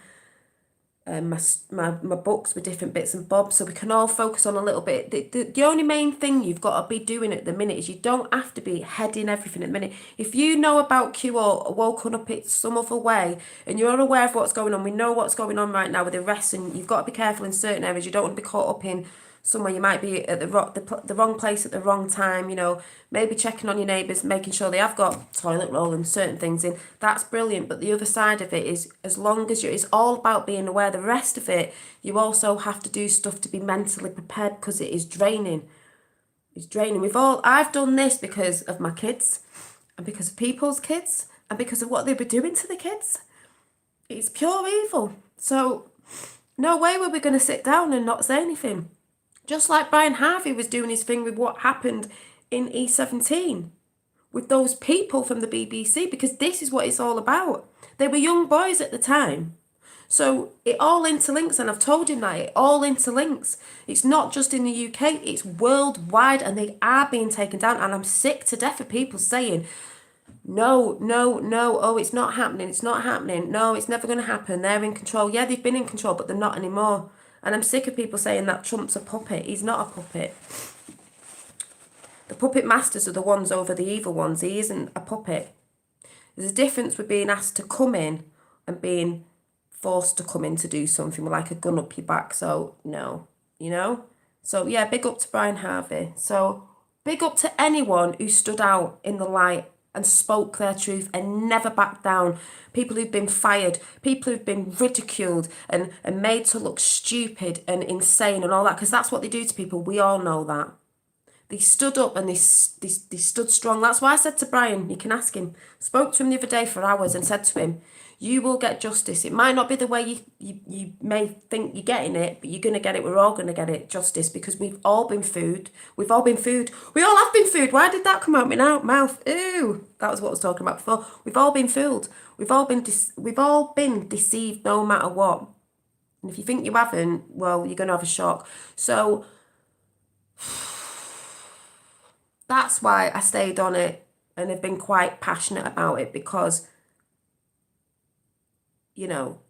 My books with different bits and bobs, so we can all focus on a little bit. The only main thing you've got to be doing at the minute is you don't have to be heading everything at the minute. If you know about Q or woken up it some other way and you're unaware of what's going on, we know what's going on right now with the rest, and you've got to be careful in certain areas. You don't want to be caught up in somewhere you might be at the wrong place at the wrong time, you know, maybe checking on your neighbours, making sure they have got toilet roll and certain things in. That's brilliant, but the other side of it is, as long as it's all about being aware. The rest of it, you also have to do stuff to be mentally prepared because it is draining. It's draining. I've done this because of my kids and because of people's kids and because of what they were doing to the kids. It's pure evil. So no way were we going to sit down and not say anything. Just like Brian Harvey was doing his thing with what happened in E17 with those people from the BBC, because this is what it's all about. They were young boys at the time. So it all interlinks, and I've told him that it all interlinks. It's not just in the UK, it's worldwide, and they are being taken down. And I'm sick to death of people saying, no, oh, it's not happening, no, it's never going to happen, they're in control. Yeah, they've been in control, but they're not anymore. And I'm sick of people saying that Trump's a puppet. He's not a puppet. The puppet masters are the ones over the evil ones. He isn't a puppet. There's a difference with being asked to come in and being forced to come in to do something with like a gun up your back. So no, you know? So yeah, big up to Brian Harvey. So big up to anyone who stood out in the light and spoke their truth and never backed down. People who've been fired, people who've been ridiculed and made to look stupid and insane and all that, because that's what they do to people. We all know that. They stood up and they stood strong. That's why I said to Brian, you can ask him, spoke to him the other day for hours and said to him, you will get justice. It might not be the way you may think you're getting it, but you're going to get it. We're all going to get it, justice, because we've all been food. We've all been food. We all have been food. Why did that come out my mouth? Ew. That was what I was talking about before. We've all been fooled. We've all been deceived no matter what. And if you think you haven't, well, you're going to have a shock. So that's why I stayed on it and have been quite passionate about it, because, you know,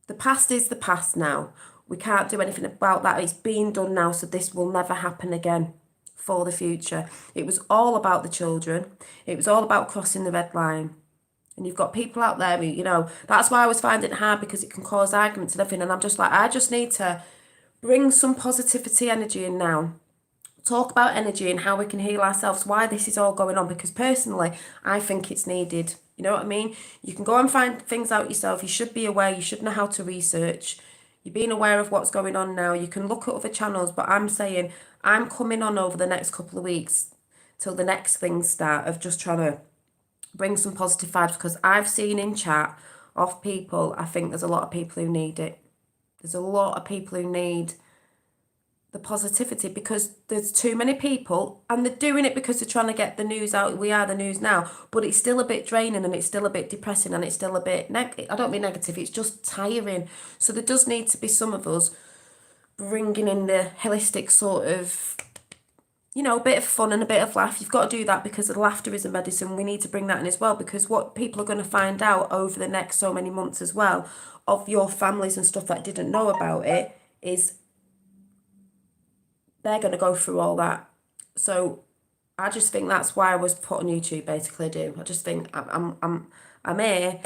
the past is the past now. We can't do anything about that. It's being done now, so this will never happen again for the future. It was all about the children. It was all about crossing the red line. And you've got people out there who, you know, that's why I was finding it hard, because it can cause arguments and everything. And I'm just like, I just need to bring some positivity energy in now. Talk about energy and how we can heal ourselves, why this is all going on, because personally, I think it's needed. You know what I mean? You can go and find things out yourself. You should be aware. You should know how to research. You're being aware of what's going on now. You can look at other channels, but I'm saying I'm coming on over the next couple of weeks till the next things start, of just trying to bring some positive vibes, because I've seen in chat of people, I think there's a lot of people who need it. There's a lot of people who need the positivity, because there's too many people, and they're doing it because they're trying to get the news out. We are the news now, but it's still a bit draining, and it's still a bit depressing, and it's still a bit I don't mean negative, it's just tiring. So there does need to be some of us bringing in the holistic sort of, you know, a bit of fun and a bit of laugh. You've got to do that, because the laughter is a medicine. We need to bring that in as well, because what people are going to find out over the next so many months as well, of your families and stuff that didn't know about it, is they're going to go through all that. So I just think that's why I was put on YouTube, basically. I just think I'm here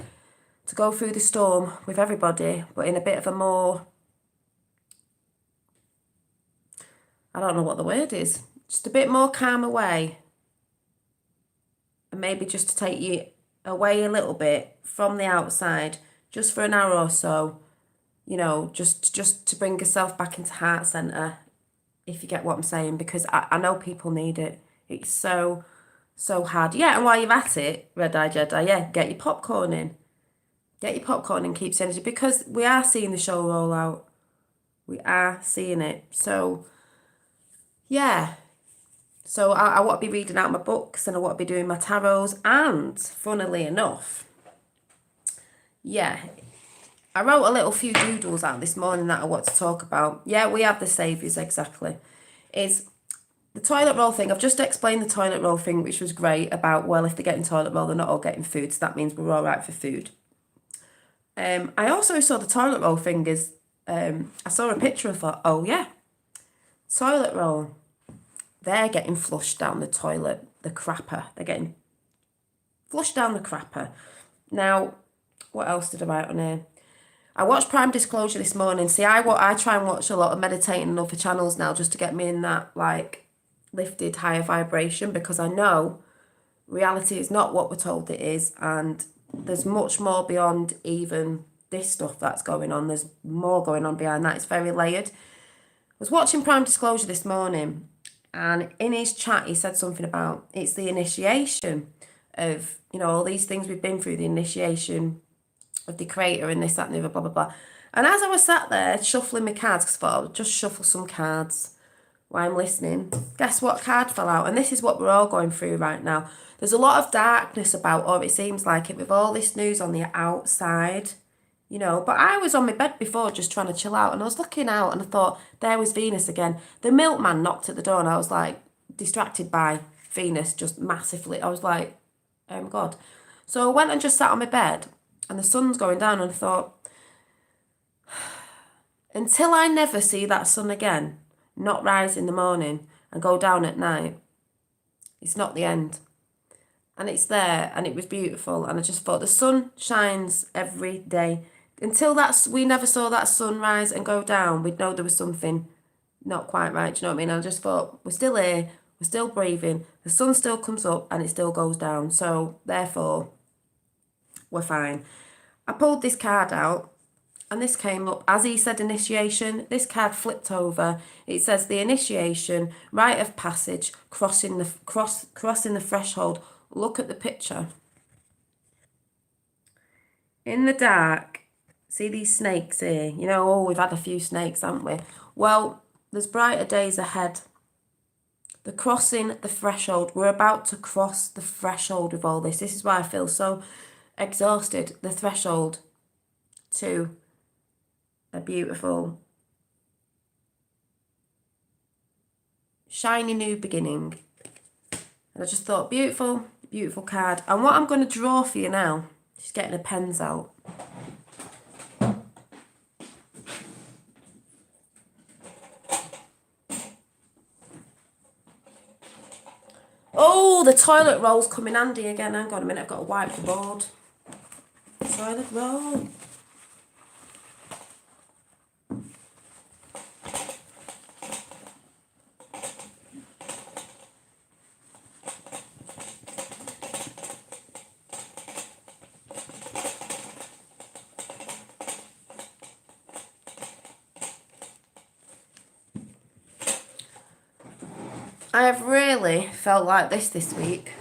to go through the storm with everybody, but in a bit of a more, I don't know what the word is, just a bit more calmer way, and maybe just to take you away a little bit from the outside, just for an hour or so, you know, just to bring yourself back into heart centre, if you get what I'm saying, because I know people need it. It's so hard. Yeah, and while you're at it, Red Eye Jedi, yeah, get your popcorn in. Get your popcorn and keep energy, because we are seeing the show roll out. We are seeing it. So, yeah. So I want to be reading out my books, and I want to be doing my tarots, and funnily enough, yeah, I wrote a little few doodles out this morning that I want to talk about. Yeah, we have the saviours, exactly. Is the toilet roll thing. I've just explained the toilet roll thing, which was great, about, well, if they're getting toilet roll, they're not all getting food, so that means we're all right for food. I also saw the toilet roll thing is, I saw a picture and thought, oh yeah, toilet roll. They're getting flushed down the toilet, the crapper. They're getting flushed down the crapper. Now, what else did I write on here? I watched Prime Disclosure this morning. See, I try and watch a lot of meditating and other channels now, just to get me in that, like, lifted higher vibration, because I know reality is not what we're told it is, and there's much more beyond even this stuff that's going on. There's more going on behind that. It's very layered. I was watching Prime Disclosure this morning, and in his chat he said something about it's the initiation of, you know, all these things we've been through, the initiation of the creator and this, that, and the other, blah, blah, blah. And as I was sat there shuffling my cards, because I thought I'll just shuffle some cards while I'm listening, guess what card fell out? And this is what we're all going through right now. There's a lot of darkness about, or it seems like it, with all this news on the outside, you know. But I was on my bed before just trying to chill out, and I was looking out and I thought, there was Venus again. The milkman knocked at the door, and I was like distracted by Venus just massively. I was like, oh my God. So I went and just sat on my bed, and the sun's going down, and I thought, until I never see that sun again, not rise in the morning and go down at night, it's not the end. and it's there, and it was beautiful. And I just thought the sun shines every day. Until we never saw that sun rise and go down, we'd know there was something not quite right. Do you know what I mean? I just thought, we're still here, we're still breathing, the sun still comes up and it still goes down. So therefore, we're fine. I pulled this card out and this came up. As he said initiation, this card flipped over. It says the initiation, rite of passage, crossing the threshold. Look at the picture. In the dark, see these snakes here? You know, oh, we've had a few snakes, haven't we? Well, there's brighter days ahead. The crossing the threshold. We're about to cross the threshold of all this. This is why I feel so exhausted. The threshold to a beautiful, shiny new beginning. And I just thought, beautiful, beautiful card. And what I'm going to draw for you now, just getting the pens out. Oh, the toilet roll's come in handy again. Hang on a minute, I've got to wipe the board. Toilet roll. I have really felt like this week.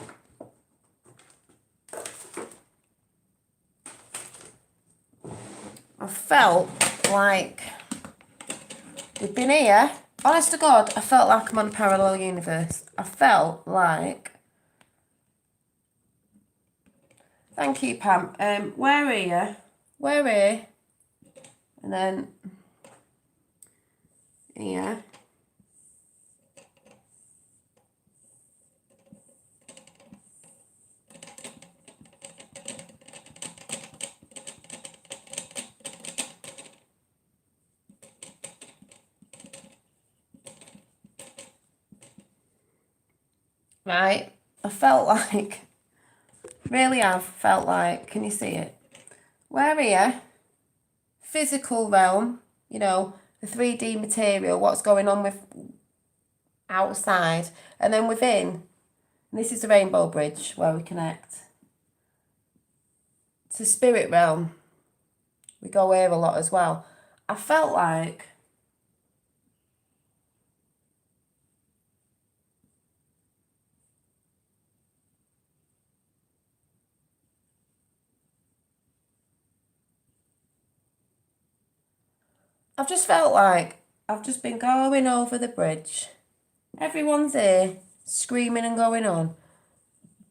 I felt like we've been here. Honest to God, I felt like I'm on a parallel universe. I felt like... Thank you, Pam. Where are you? Where are you? And then... Here. Right, I felt like, really have felt like, can you see it? Where are you? Physical realm, you know, the 3D material, what's going on with outside, and then within, and this is the Rainbow Bridge where we connect. To spirit realm, we go here a lot as well. I felt like I've just felt like I've just been going over the bridge. Everyone's here, screaming and going on.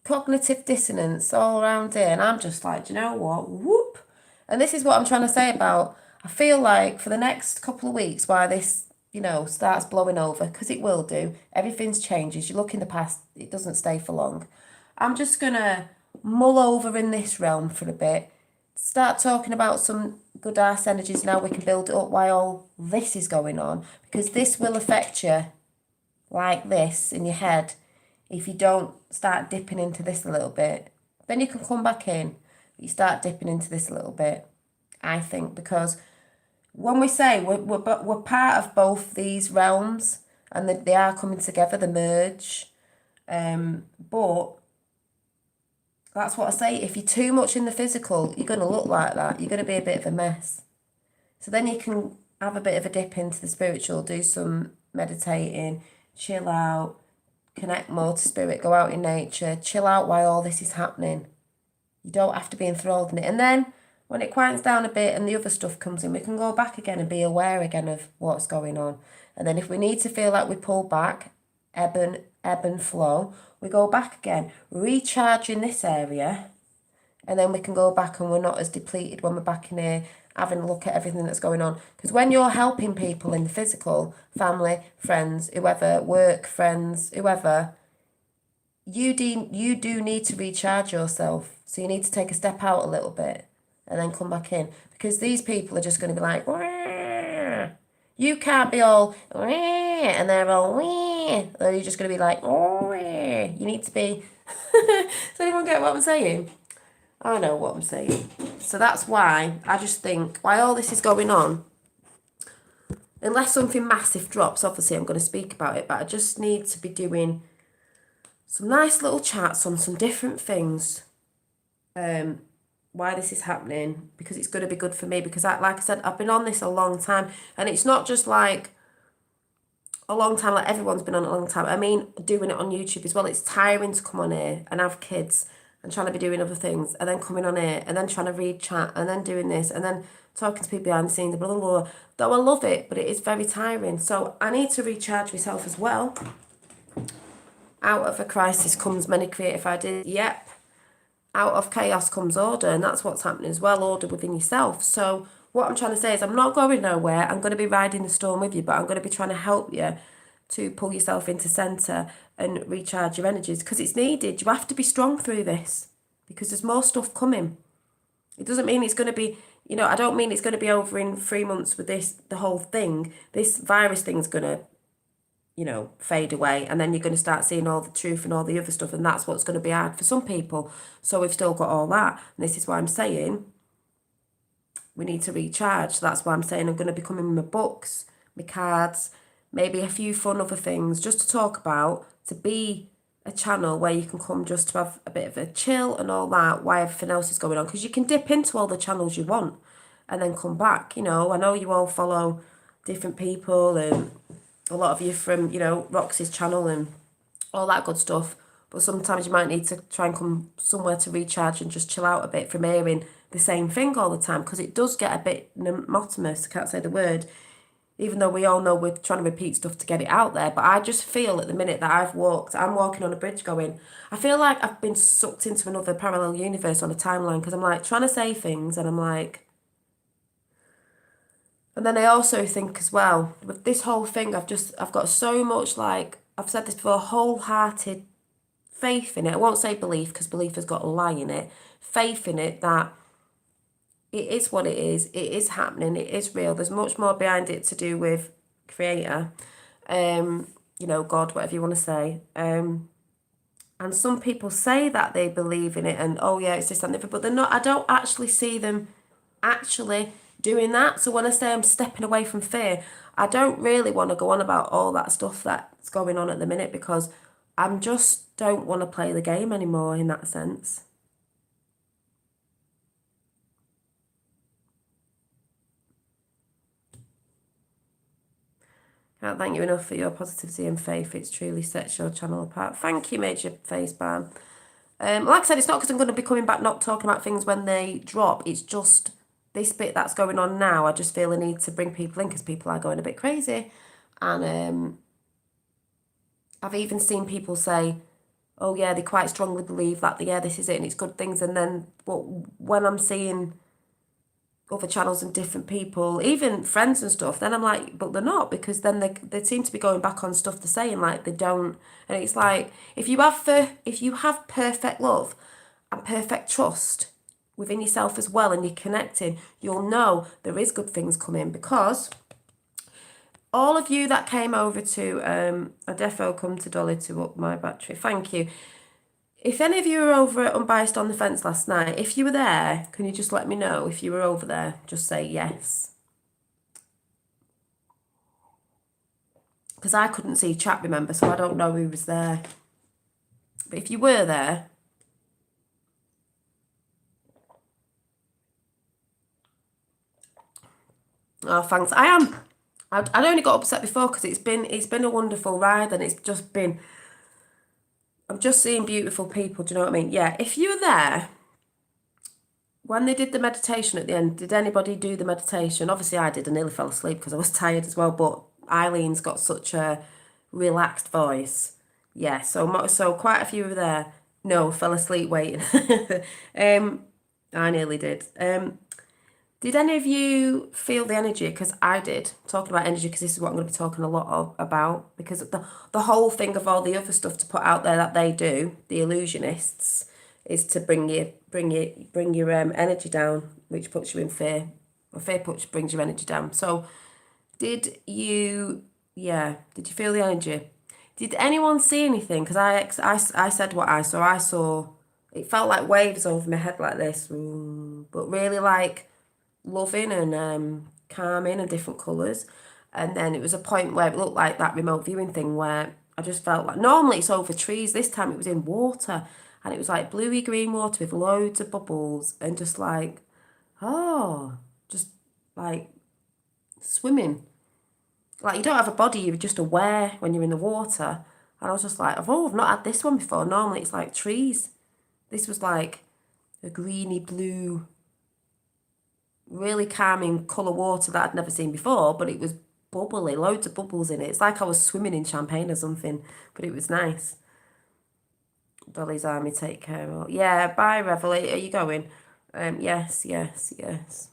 Cognitive dissonance all around here. And I'm just like, do you know what? Whoop. And this is what I'm trying to say about, I feel like for the next couple of weeks, while this, you know, starts blowing over, because it will do, everything's changes. You look in the past, it doesn't stay for long. I'm just going to mull over in this realm for a bit. Start talking about some good ass energies now. We can build it up while all this is going on, because this will affect you like this in your head if you don't start dipping into this a little bit. Then you can come back in, but you start dipping into this a little bit, I think, because when we say we're part of both these realms and they are coming together, the merge, but that's what I say. If you're too much in the physical, you're going to look like that. You're going to be a bit of a mess. So then you can have a bit of a dip into the spiritual, do some meditating, chill out, connect more to spirit, go out in nature, chill out while all this is happening. You don't have to be enthralled in it. And then when it quiets down a bit and the other stuff comes in, we can go back again and be aware again of what's going on. And then if we need to feel like we pull back, ebb and flow, we go back again, recharge in this area, and then we can go back and we're not as depleted when we're back in here, having a look at everything that's going on. Because when you're helping people in the physical, family, friends, whoever, work, friends, whoever, you do need to recharge yourself. So you need to take a step out a little bit and then come back in. Because these people are just going to be like, wah. You can't be all, wah, and they're all, wah. Or you're just going to be like, oh, you need to be Does anyone get what I'm saying? I know what I'm saying. So that's why I just think, while all this is going on, unless something massive drops, obviously I'm going to speak about it, but I just need to be doing some nice little chats on some different things, why this is happening, because it's going to be good for me, because like I said, I've been on this a long time, and it's not just like a long time, like everyone's been on it a long time. I mean, doing it on YouTube as well, it's tiring to come on here and have kids and trying to be doing other things, and then coming on here and then trying to read chat and then doing this and then talking to people behind the scenes, blah, blah, blah. Though I love it, but it is very tiring. So I need to recharge myself as well. Out of a crisis comes many creative ideas. Yep. Out of chaos comes order, and that's what's happening as well, order within yourself. So what I'm trying to say is I'm not going nowhere. I'm going to be riding the storm with you, but I'm going to be trying to help you to pull yourself into centre and recharge your energies, because it's needed. You have to be strong through this, because there's more stuff coming. It doesn't mean it's going to be, I don't mean it's going to be over in 3 months with the whole thing. This virus thing's going to, fade away, and then you're going to start seeing all the truth and all the other stuff, and that's what's going to be hard for some people. So we've still got all that, and this is why I'm saying we need to recharge. So that's why I'm saying I'm going to be coming with my books, my cards, maybe a few fun other things just to talk about, to be a channel where you can come just to have a bit of a chill and all that while everything else is going on, because you can dip into all the channels you want and then come back. I know you all follow different people, and a lot of you from, Roxy's channel and all that good stuff. But sometimes you might need to try and come somewhere to recharge and just chill out a bit from hearing the same thing all the time, because it does get a bit monotonous. I can't say the word, even though we all know we're trying to repeat stuff to get it out there. But I just feel at the minute that I'm walking on a bridge going, I feel like I've been sucked into another parallel universe on a timeline, because I'm like trying to say things and I'm like, and then I also think as well, with this whole thing, I've got so much, like, I've said this before, wholehearted faith in it. I won't say belief, because belief has got a lie in it. Faith in it that it is what it is. It is happening. It is real. There's much more behind it to do with creator, God, whatever you want to say. And some people say that they believe in it and, oh yeah, it's this and that, but they're not. I don't actually see them actually doing that. So when I say I'm stepping away from fear, I don't really want to go on about all that stuff that's going on at the minute, because I'm just don't want to play the game anymore in that sense. Can't thank you enough for your positivity and faith. It truly sets your channel apart. Thank you, Major Faceban. Like I said, it's not because I'm going to be coming back not talking about things when they drop. It's just this bit that's going on now. I just feel a need to bring people in, because people are going a bit crazy. And I've even seen people say, oh yeah, they quite strongly believe that, yeah, this is it and it's good things. And then when I'm seeing other channels and different people, even friends and stuff, then I'm like, but they're not, because then they seem to be going back on stuff they're saying like they don't. And it's like, if you have perfect love and perfect trust within yourself as well, and you're connecting, you'll know there is good things coming. Because all of you that came over to a defo come to Dolly to up my battery, thank you. If any of you were over at Unbiased on the Fence last night, if you were there, can you just let me know if you were over there? Just say yes. Because I couldn't see chat, remember, so I don't know who was there. But if you were there, oh, thanks. I'd only got upset before because it's been a wonderful ride, and it's just been, I'm just seeing beautiful people, do you know what I mean? Yeah, if you were there, when they did the meditation at the end, did anybody do the meditation? Obviously I did, and nearly fell asleep because I was tired as well, but Eileen's got such a relaxed voice. Yeah, so quite a few were there. No, fell asleep waiting. I nearly did. Did any of you feel the energy? Because I did. Talking about energy, because this is what I'm going to be talking a lot about. Because the whole thing of all the other stuff to put out there that they do, the illusionists, is to bring your energy down, which puts you in fear. Or fear brings your energy down. So, did you feel the energy? Did anyone see anything? Because I said what I saw. I saw, it felt like waves over my head like this, but really like loving and calming and different colours. And then it was a point where it looked like that remote viewing thing where I just felt like, normally it's over trees, this time it was in water. And it was like bluey green water with loads of bubbles and just like, oh, just like swimming. Like you don't have a body, you're just aware when you're in the water. And I was just like, oh, I've not had this one before. Normally it's like trees. This was like a greeny blue, really calming colour water that I'd never seen before, but it was bubbly, loads of bubbles in it. It's like I was swimming in champagne or something, but it was nice. Dolly's Army, take care. Yeah, bye, Revel. Are you going? Yes, yes, yes.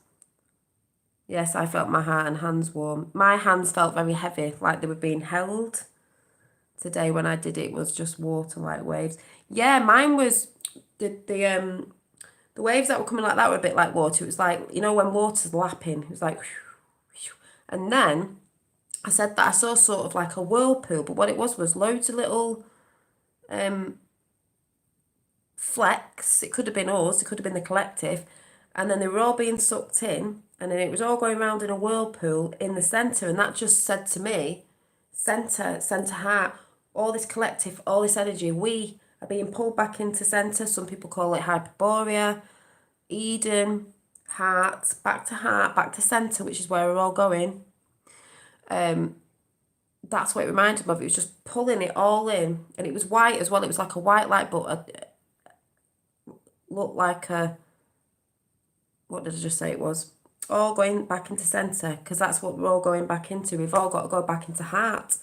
Yes, I felt my heart and hands warm. My hands felt very heavy, like they were being held. Today when I did it was just water like waves. Yeah, mine was the waves that were coming like that were a bit like water. It was like, you know, when water's lapping, it was like, and then I said that I saw sort of like a whirlpool, but what it was loads of little flecks. It could have been us, it could have been the collective, and then they were all being sucked in, and then it was all going around in a whirlpool in the centre, and that just said to me, centre heart, all this collective, all this energy, we are being pulled back into centre. Some people call it Hyperborea, Eden, heart, back to centre, which is where we're all going. That's what it reminded me of. It was just pulling it all in, and it was white as well. It was like a white light, but looked like a, what did I just say it was? All going back into centre, because that's what we're all going back into. We've all got to go back into heart.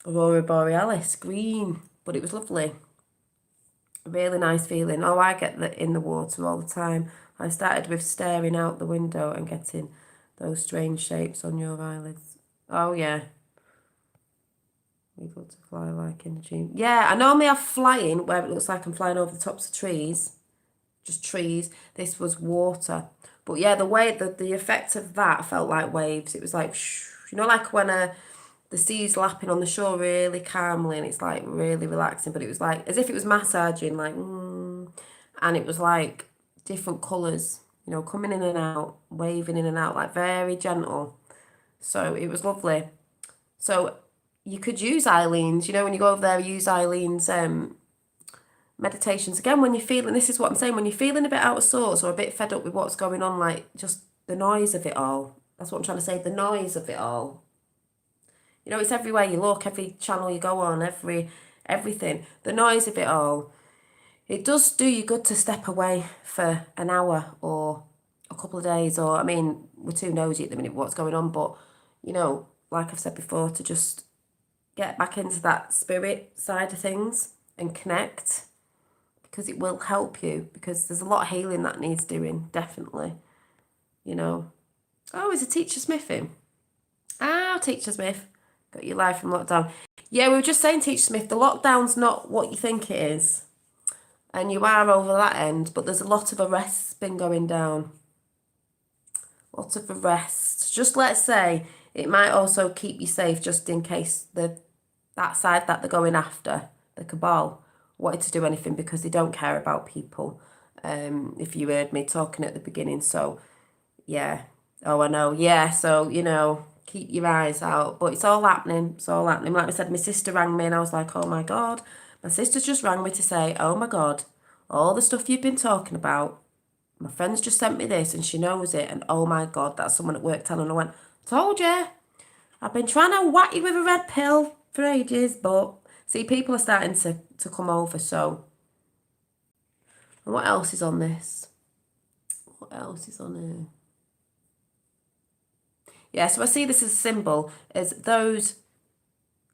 Aurora Borealis, green, but it was lovely. A really nice feeling. Oh, I get that in the water all the time. I started with staring out the window and getting those strange shapes on your eyelids. Oh, yeah. Able to fly like in a dream. Yeah, I normally have flying where it looks like I'm flying over the tops of trees. Just trees. This was water. But yeah, the way that the effect of that felt like waves. It was like, you know, like when the sea's lapping on the shore really calmly and it's like really relaxing. But it was like as if it was massaging, like, and it was like different colours, you know, coming in and out, waving in and out, like very gentle. So it was lovely. So you could use Eileen's, you know, when you go over there, use Eileen's meditations. Again, when you're feeling, this is what I'm saying, when you're feeling a bit out of sorts or a bit fed up with what's going on, like just the noise of it all. That's what I'm trying to say, the noise of it all. You know, it's everywhere you look, every channel you go on, everything. The noise of it all. It does do you good to step away for an hour or a couple of days, or, I mean, we're too nosy at the minute what's going on, but, you know, like I've said before, to just get back into that spirit side of things and connect, because it will help you, because there's a lot of healing that needs doing, definitely, you know. Oh, is a Teacher Smith in? Ah, Teacher Smith, got you live from lockdown. Yeah, we were just saying, Teacher Smith, the lockdown's not what you think it is, and you are over that end, but there's a lot of arrests been going down. Lots of arrests. Just let's say it might also keep you safe, just in case that side that they're going after, the cabal, wanted to do anything, because they don't care about people. If you heard me talking at the beginning. So yeah. Oh, I know. Yeah, so, you know, keep your eyes out. But it's all happening. It's all happening. Like I said, my sister rang me and I was like, oh my God. My sister just rang me to say, oh my God, all the stuff you've been talking about, my friend's just sent me this and she knows it. And oh my God, that's someone at work telling. And I went, told you. I've been trying to whack you with a red pill for ages. But see, people are starting to come over. So, and what else is on this? What else is on here? Yeah, so I see this as a symbol, as those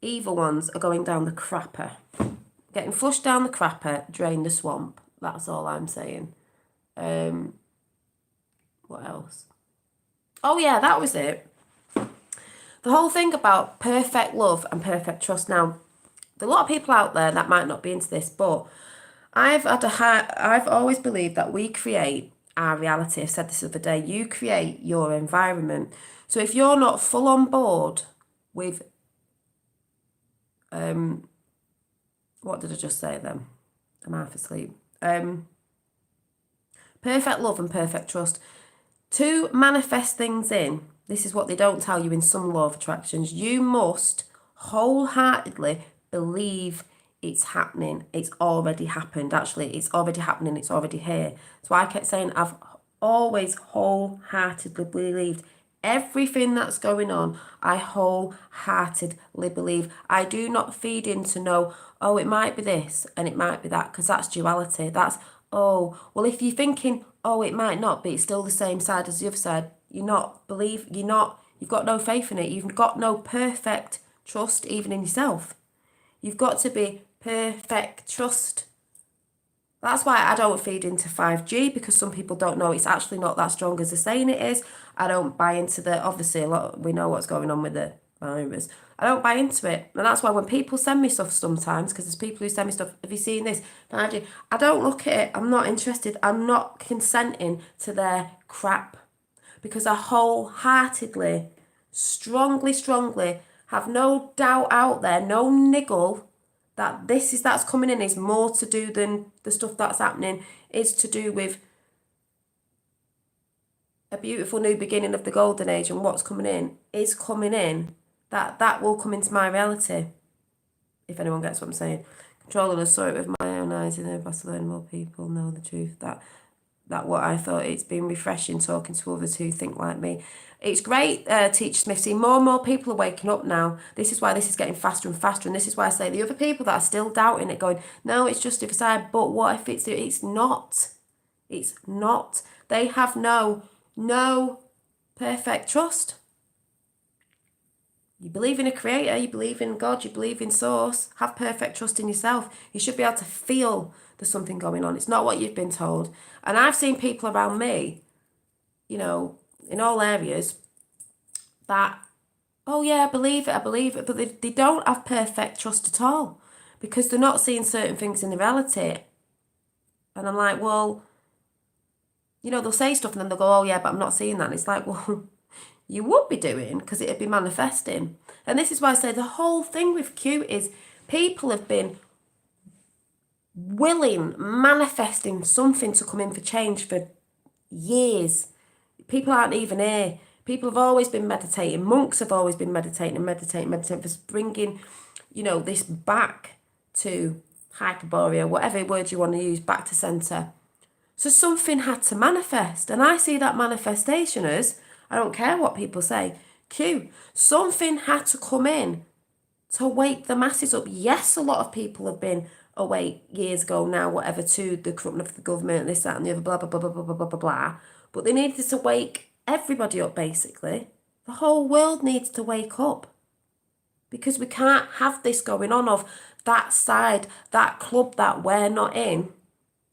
evil ones are going down the crapper. Getting flushed down the crapper, drain the swamp. That's all I'm saying. What else? Oh yeah, that was it. The whole thing about perfect love and perfect trust. Now, there are a lot of people out there that might not be into this, but I've always believed that we create our reality. I said this the other day. You create your environment. So if you're not full on board with What did I just say then? I'm half asleep. Perfect love and perfect trust. To manifest things in, this is what they don't tell you in some law of attractions, you must wholeheartedly believe it's happening. It's already happened. Actually, it's already happening. It's already here. So I kept saying I've always wholeheartedly believed everything that's going on. I wholeheartedly believe. I do not feed into no, oh, it might be this and it might be that, because that's duality. That's, oh, well, if you're thinking, oh, it might not be, it's still the same side as the other side, you've got no faith in it. You've got no perfect trust even in yourself. You've got to be perfect trust. That's why I don't feed into 5G, because some people don't know it's actually not that strong as they're saying it is. I don't buy into obviously we know what's going on with the virus. I don't buy into it. And that's why when people send me stuff sometimes, because there's people who send me stuff, have you seen this? 5G, I don't look at it. I'm not interested. I'm not consenting to their crap, because I wholeheartedly, strongly have no doubt out there, no niggle, that that's coming in is more to do than the stuff that's happening. Is to do with a beautiful new beginning of the golden age, and what's coming in is coming in. That will come into my reality, if anyone gets what I'm saying. Controlling a saw it with my own eyes in the Barcelona, more people know the truth. That what I thought. It's been refreshing talking to others who think like me. It's great, Teacher Smith, see more and more people are waking up now. This is why this is getting faster and faster, and this is why I say the other people that are still doubting it, going, no, it's just the other side, but what if it's not? It's not. They have no perfect trust. You believe in a creator, you believe in God, you believe in source, have perfect trust in yourself. You should be able to feel there's something going on. It's not what you've been told. And I've seen people around me, in all areas, that, oh yeah, I believe it, but they don't have perfect trust at all, because they're not seeing certain things in the reality. And I'm like, well, they'll say stuff and then they'll go, oh yeah, but I'm not seeing that. And it's like, well, you would be doing, because it'd be manifesting. And this is why I say the whole thing with Q is people have been manifesting something to come in for change for years. People aren't even here. People have always been meditating. Monks have always been meditating for bringing, this back to Hyperborea, whatever word you want to use, back to centre. So something had to manifest. And I see that manifestation as, I don't care what people say, Q. Something had to come in to wake the masses up. Yes, a lot of people have been awake years ago now, whatever, to the corruption of the government, this, that, and the other, blah, blah, blah, blah, blah, blah, blah, blah. But they needed to wake everybody up, basically. The whole world needs to wake up. Because we can't have this going on of that side, that club that we're not in.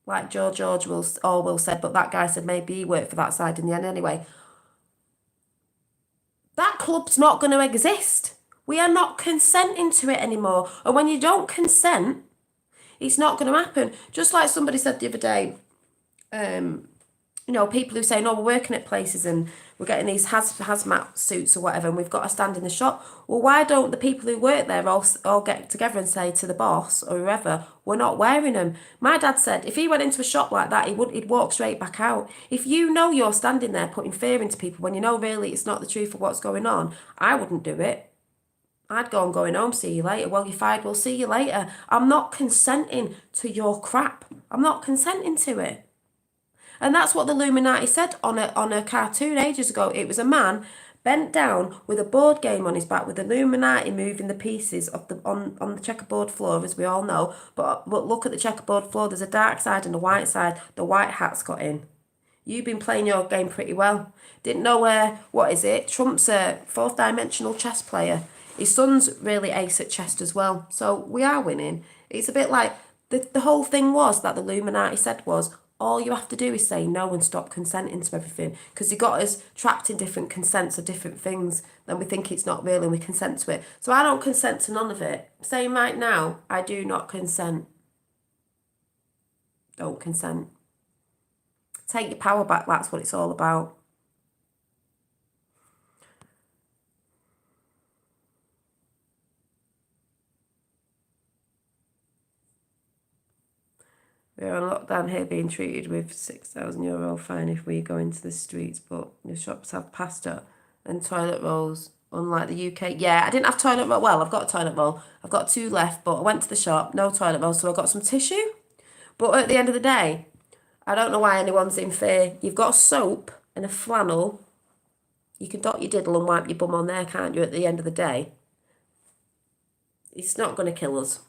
Like George Orwell said, but that guy said maybe he worked for that side in the end anyway. That club's not going to exist. We are not consenting to it anymore. And when you don't consent, it's not going to happen. Just like somebody said the other day, people who say, no, we're working at places and we're getting these hazmat suits or whatever, and we've got to stand in the shop. Well, why don't the people who work there all get together and say to the boss or whoever, we're not wearing them? My dad said if he went into a shop like that, he'd walk straight back out. If you know you're standing there putting fear into people when you know really it's not the truth of what's going on, I wouldn't do it. I'd go, I'm going home, see you later. Well, you're fired, we'll see you later. I'm not consenting to your crap. I'm not consenting to it. And that's what the Illuminati said on a cartoon ages ago. It was a man bent down with a board game on his back, with the Illuminati moving the pieces of on the checkerboard floor, as we all know. But look at the checkerboard floor. There's a dark side and a white side. The white hat's got in. You've been playing your game pretty well. Didn't know what is it? Trump's a fourth dimensional chess player. His son's really ace at chess as well. So we are winning. It's a bit like the whole thing was that the Illuminati said was, all you have to do is say no and stop consenting to everything. Because he got us trapped in different consents of different things. Then we think it's not real and we consent to it. So I don't consent to none of it. I'm saying right now, I do not consent. Don't consent. Take your power back. That's what it's all about. We're on lockdown here being treated with €6,000 fine if we go into the streets, but the shops have pasta and toilet rolls, unlike the UK. Yeah, I didn't have toilet roll. Well, I've got a toilet roll. I've got 2 left, but I went to the shop, no toilet roll, so I got some tissue. But at the end of the day, I don't know why anyone's in fear. You've got soap and a flannel. You can dot your diddle and wipe your bum on there, can't you, at the end of the day? It's not going to kill us.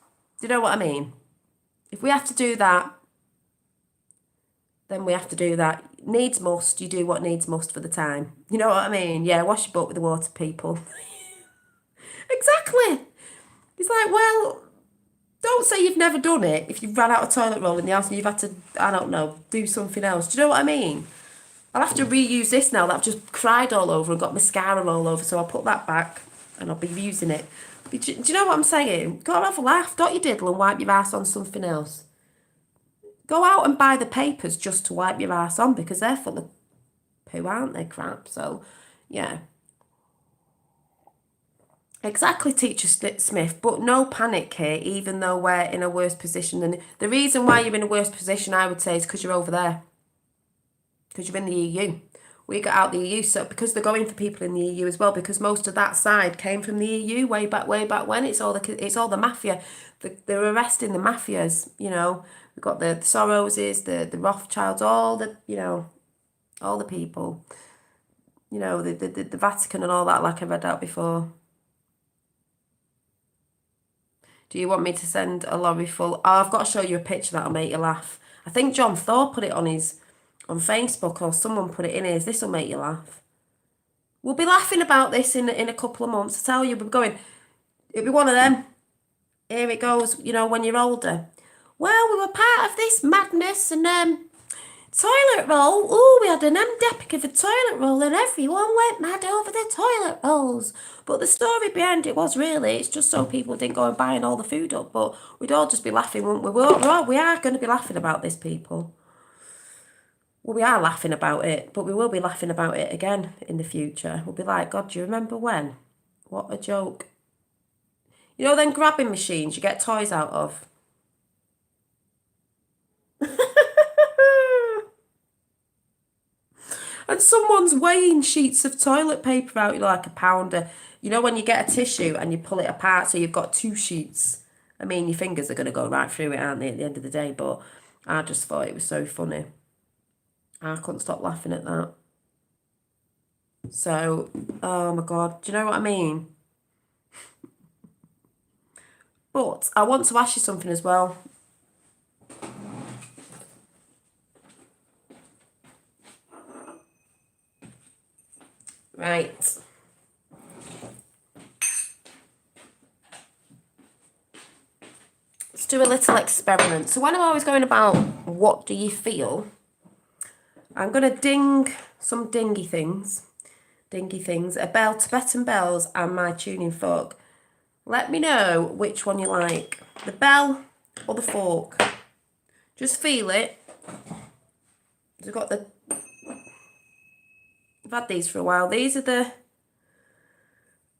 Do you know what I mean? If we have to do that, then we have to do that. Needs must, you do what needs must for the time. You know what I mean? Yeah, wash your butt with the water, people. Exactly. It's like, well, don't say you've never done it if you've ran out of toilet roll in the house and you've had to, I don't know, do something else. Do you know what I mean? I'll have to reuse this now that I've just cried all over and got mascara all over, so I'll put that back and I'll be using it. But do you know what I'm saying? Go and have a laugh, dot your diddle and wipe your ass on something else. Go out and buy the papers just to wipe your ass on because they're full of poo, aren't they? Crap. So, yeah. Exactly, Teacher Smith, but no panic here, even though we're in a worse position than... The reason why you're in a worse position, I would say, is because you're over there. Because you're in the EU. We got out the EU, so because they're going for people in the EU as well, because most of that side came from the EU way back when. It's all the mafia. They're arresting the mafias, you know. We've got the Soroses, the Rothschilds, all the, you know, all the people. You know, the Vatican and all that, like I read out before. Do you want me to send a lorry full? Oh, I've got to show you a picture that'll make you laugh. I think John Thor put it on Facebook, or someone put it in his. This will make you laugh. We'll be laughing about this in a couple of months. I tell you, we're going, it'll be one of them. Here it goes, you know, when you're older. Well, we were part of this madness and toilet roll. Oh, we had an epidemic of a toilet roll and everyone went mad over the toilet rolls. But the story behind it was really, it's just so people didn't go and buying all the food up. But we'd all just be laughing, wouldn't we? We are going to be laughing about this, people. Well, we are laughing about it, but we will be laughing about it again in the future. We'll be like, God, do you remember when? What a joke. You know, then grabbing machines you get toys out of. And someone's weighing sheets of toilet paper out, you know, like a pounder. You know, when you get a tissue and you pull it apart, so you've got 2 sheets. I mean, your fingers are going to go right through it, aren't they, at the end of the day? But I just thought it was so funny. I couldn't stop laughing at that. So, oh my God, do you know what I mean? But I want to ask you something as well. Right. Let's do a little experiment. So when I'm always going about, what do you feel? I'm going to ding some dingy things, a bell, Tibetan bells, and my tuning fork. Let me know which one you like, the bell or the fork. Just feel it. I've had these for a while. These are the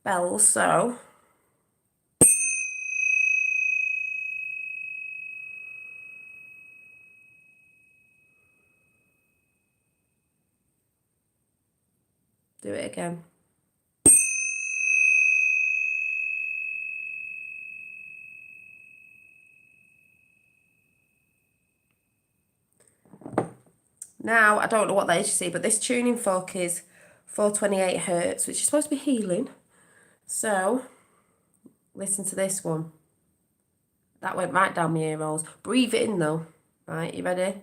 bells, so do it again. Now, I don't know what that is, you see, but this tuning fork is 428 hertz, which is supposed to be healing. So, listen to this one. That went right down my ear rolls. Breathe it in, though. Right, you ready?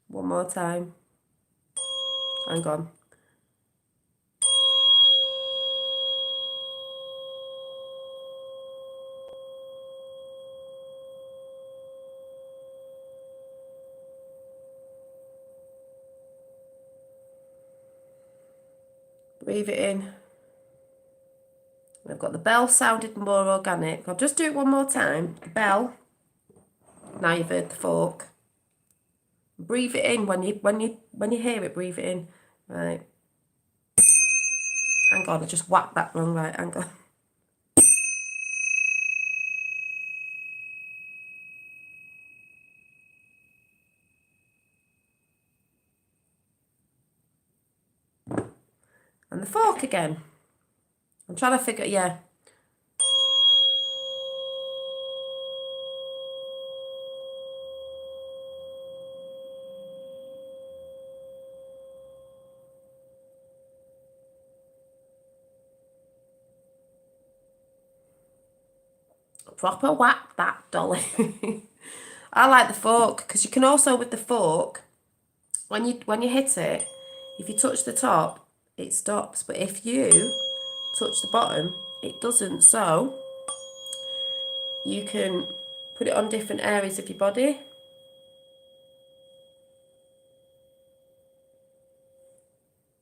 One more time. Hang on. Breathe it in. I've got the bell sounded more organic. I'll just do it one more time. The bell. Now you've heard the fork. Breathe it in when you hear it. Breathe it in. Right. Hang on, I just whacked that wrong. Right, hang on. And the fork again. I'm trying to figure, yeah. Proper whack that, Dolly. I like the fork because you can also, with the fork, when you hit it, if you touch the top, it stops. But if you touch the bottom, it doesn't. So you can put it on different areas of your body.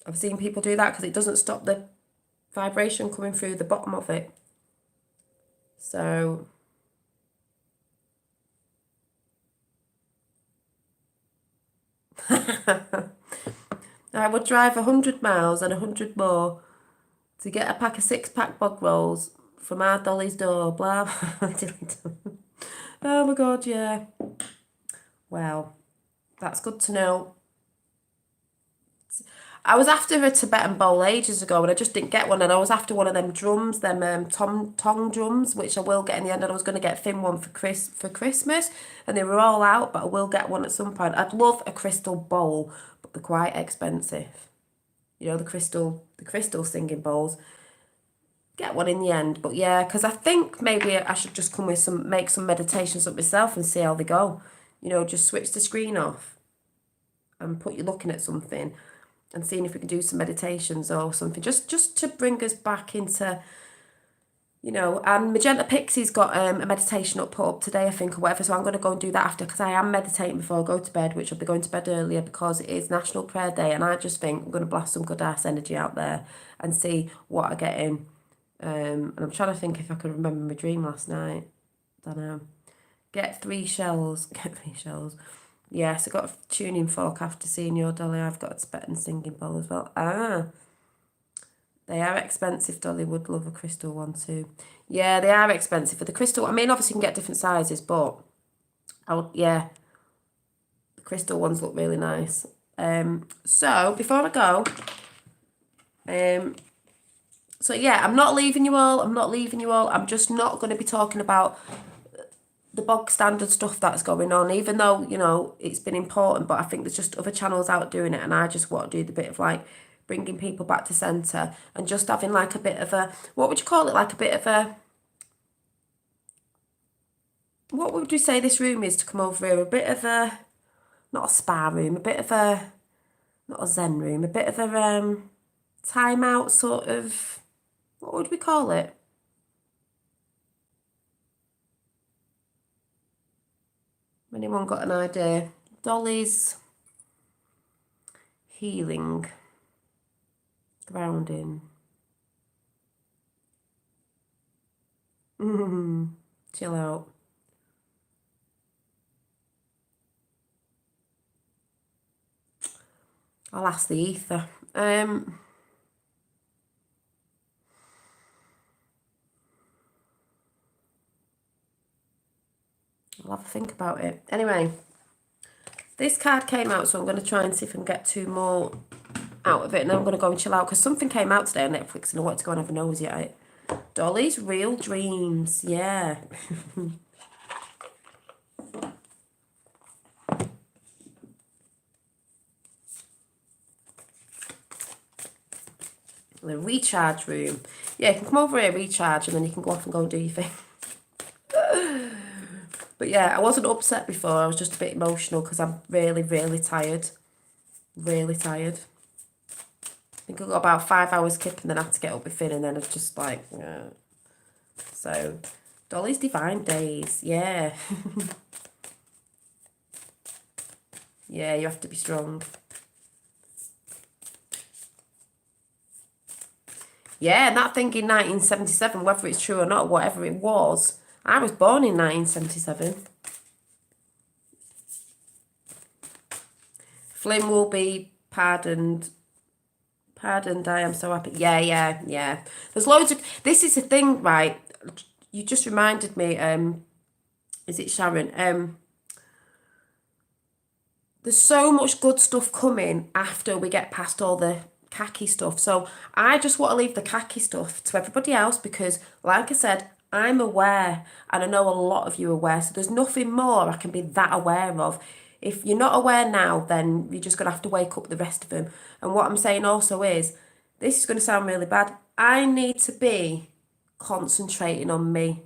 I've seen people do that because it doesn't stop the vibration coming through the bottom of it. So I would drive 100 miles and 100 more to get a pack of 6-pack bog rolls from our Dolly's door. Blah. Oh my God, yeah. Well, that's good to know. I was after a Tibetan bowl ages ago and I just didn't get one, and I was after one of them drums, them tong drums, which I will get in the end, and I was going to get a thin one for Christmas, and they were all out, but I will get one at some point. I'd love a crystal bowl, but they're quite expensive. You know, the crystal singing bowls. Get one in the end, but yeah, because I think maybe I should just come with make some meditations up myself and see how they go. You know, just switch the screen off and put you looking at something and seeing if we can do some meditations or something, just to bring us back into, you know. And Magenta Pixie's got a meditation put up today, I think, or whatever, so I'm going to go and do that after, because I am meditating before I go to bed, which I'll be going to bed earlier because it is National Prayer Day, and I just think I'm going to blast some good ass energy out there and see what I get in. And I'm trying to think if I can remember my dream last night. Don't know. Get 3 shells. Get 3 shells. Yes, I got a tuning fork after seeing your Dolly. I've got a Tibetan singing bowl as well. They are expensive. Dolly would love a crystal one too. Yeah, they are expensive. For the crystal, I mean, obviously you can get different sizes, but yeah, the crystal ones look really nice. So before I go, so yeah, I'm not leaving you all. I'm just not going to be talking about the bog standard stuff that's going on, even though, you know, it's been important, but I think there's just other channels out doing it, and I just want to do the bit of like bringing people back to centre and just having like a bit of a, what would you call it, like a bit of a, what would you say this room is to come over here? A bit of a, not a spa room, a bit of a, not a zen room, a bit of a time out sort of, what would we call it? Anyone got an idea? Dolly's healing, grounding. Chill out. I'll ask the ether. I'll have a think about it. Anyway, this card came out, so I'm going to try and see if I can get 2 more out of it, and then I'm going to go and chill out, because something came out today on Netflix and I want to go and have a nosy at it. Dolly's Real Dreams. Yeah. The recharge room. Yeah, you can come over here, recharge, and then you can go off and go and do your thing. But yeah, I wasn't upset before. I was just a bit emotional because I'm really, really tired. Really tired. I think I got about 5 hours kip and then I had to get up with Finn, and then it's just like, yeah. So, Dolly's Divine Days. Yeah. Yeah, you have to be strong. Yeah, and that thing in 1977, whether it's true or not, whatever it was, I was born in 1977. Flynn will be pardoned. Pardoned, I am so happy. Yeah. There's loads of... This is the thing, right? You just reminded me, is it Sharon? There's so much good stuff coming after we get past all the khaki stuff. So I just want to leave the khaki stuff to everybody else because, like I said, I'm aware and I know a lot of you are aware. So there's nothing more I can be that aware of. If you're not aware now, then you're just going to have to wake up the rest of them. And what I'm saying also is, this is going to sound really bad. I need to be concentrating on me.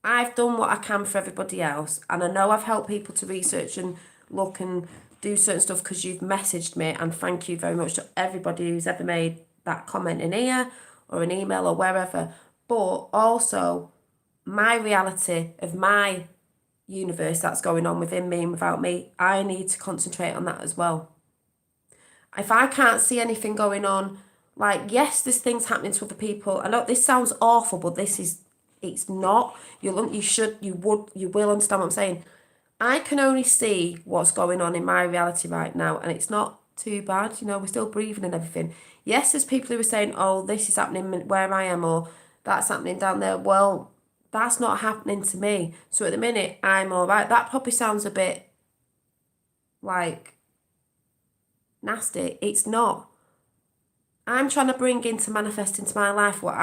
I've done what I can for everybody else, and I know I've helped people to research and look and do certain stuff because you've messaged me, and thank you very much to everybody who's ever made that comment in here or an email or wherever. But also my reality of my universe that's going on within me and without me, I need to concentrate on that as well. If I can't see anything going on, like, yes, there's things happening to other people. I know this sounds awful, but it's not. You will understand what I'm saying. I can only see what's going on in my reality right now, and it's not too bad. We're still breathing and everything. Yes, there's people who are saying, oh, this is happening where I am, or that's happening down there. Well, that's not happening to me. So at the minute, I'm all right. That probably sounds a bit like nasty. It's not. I'm trying to bring into manifest into my life what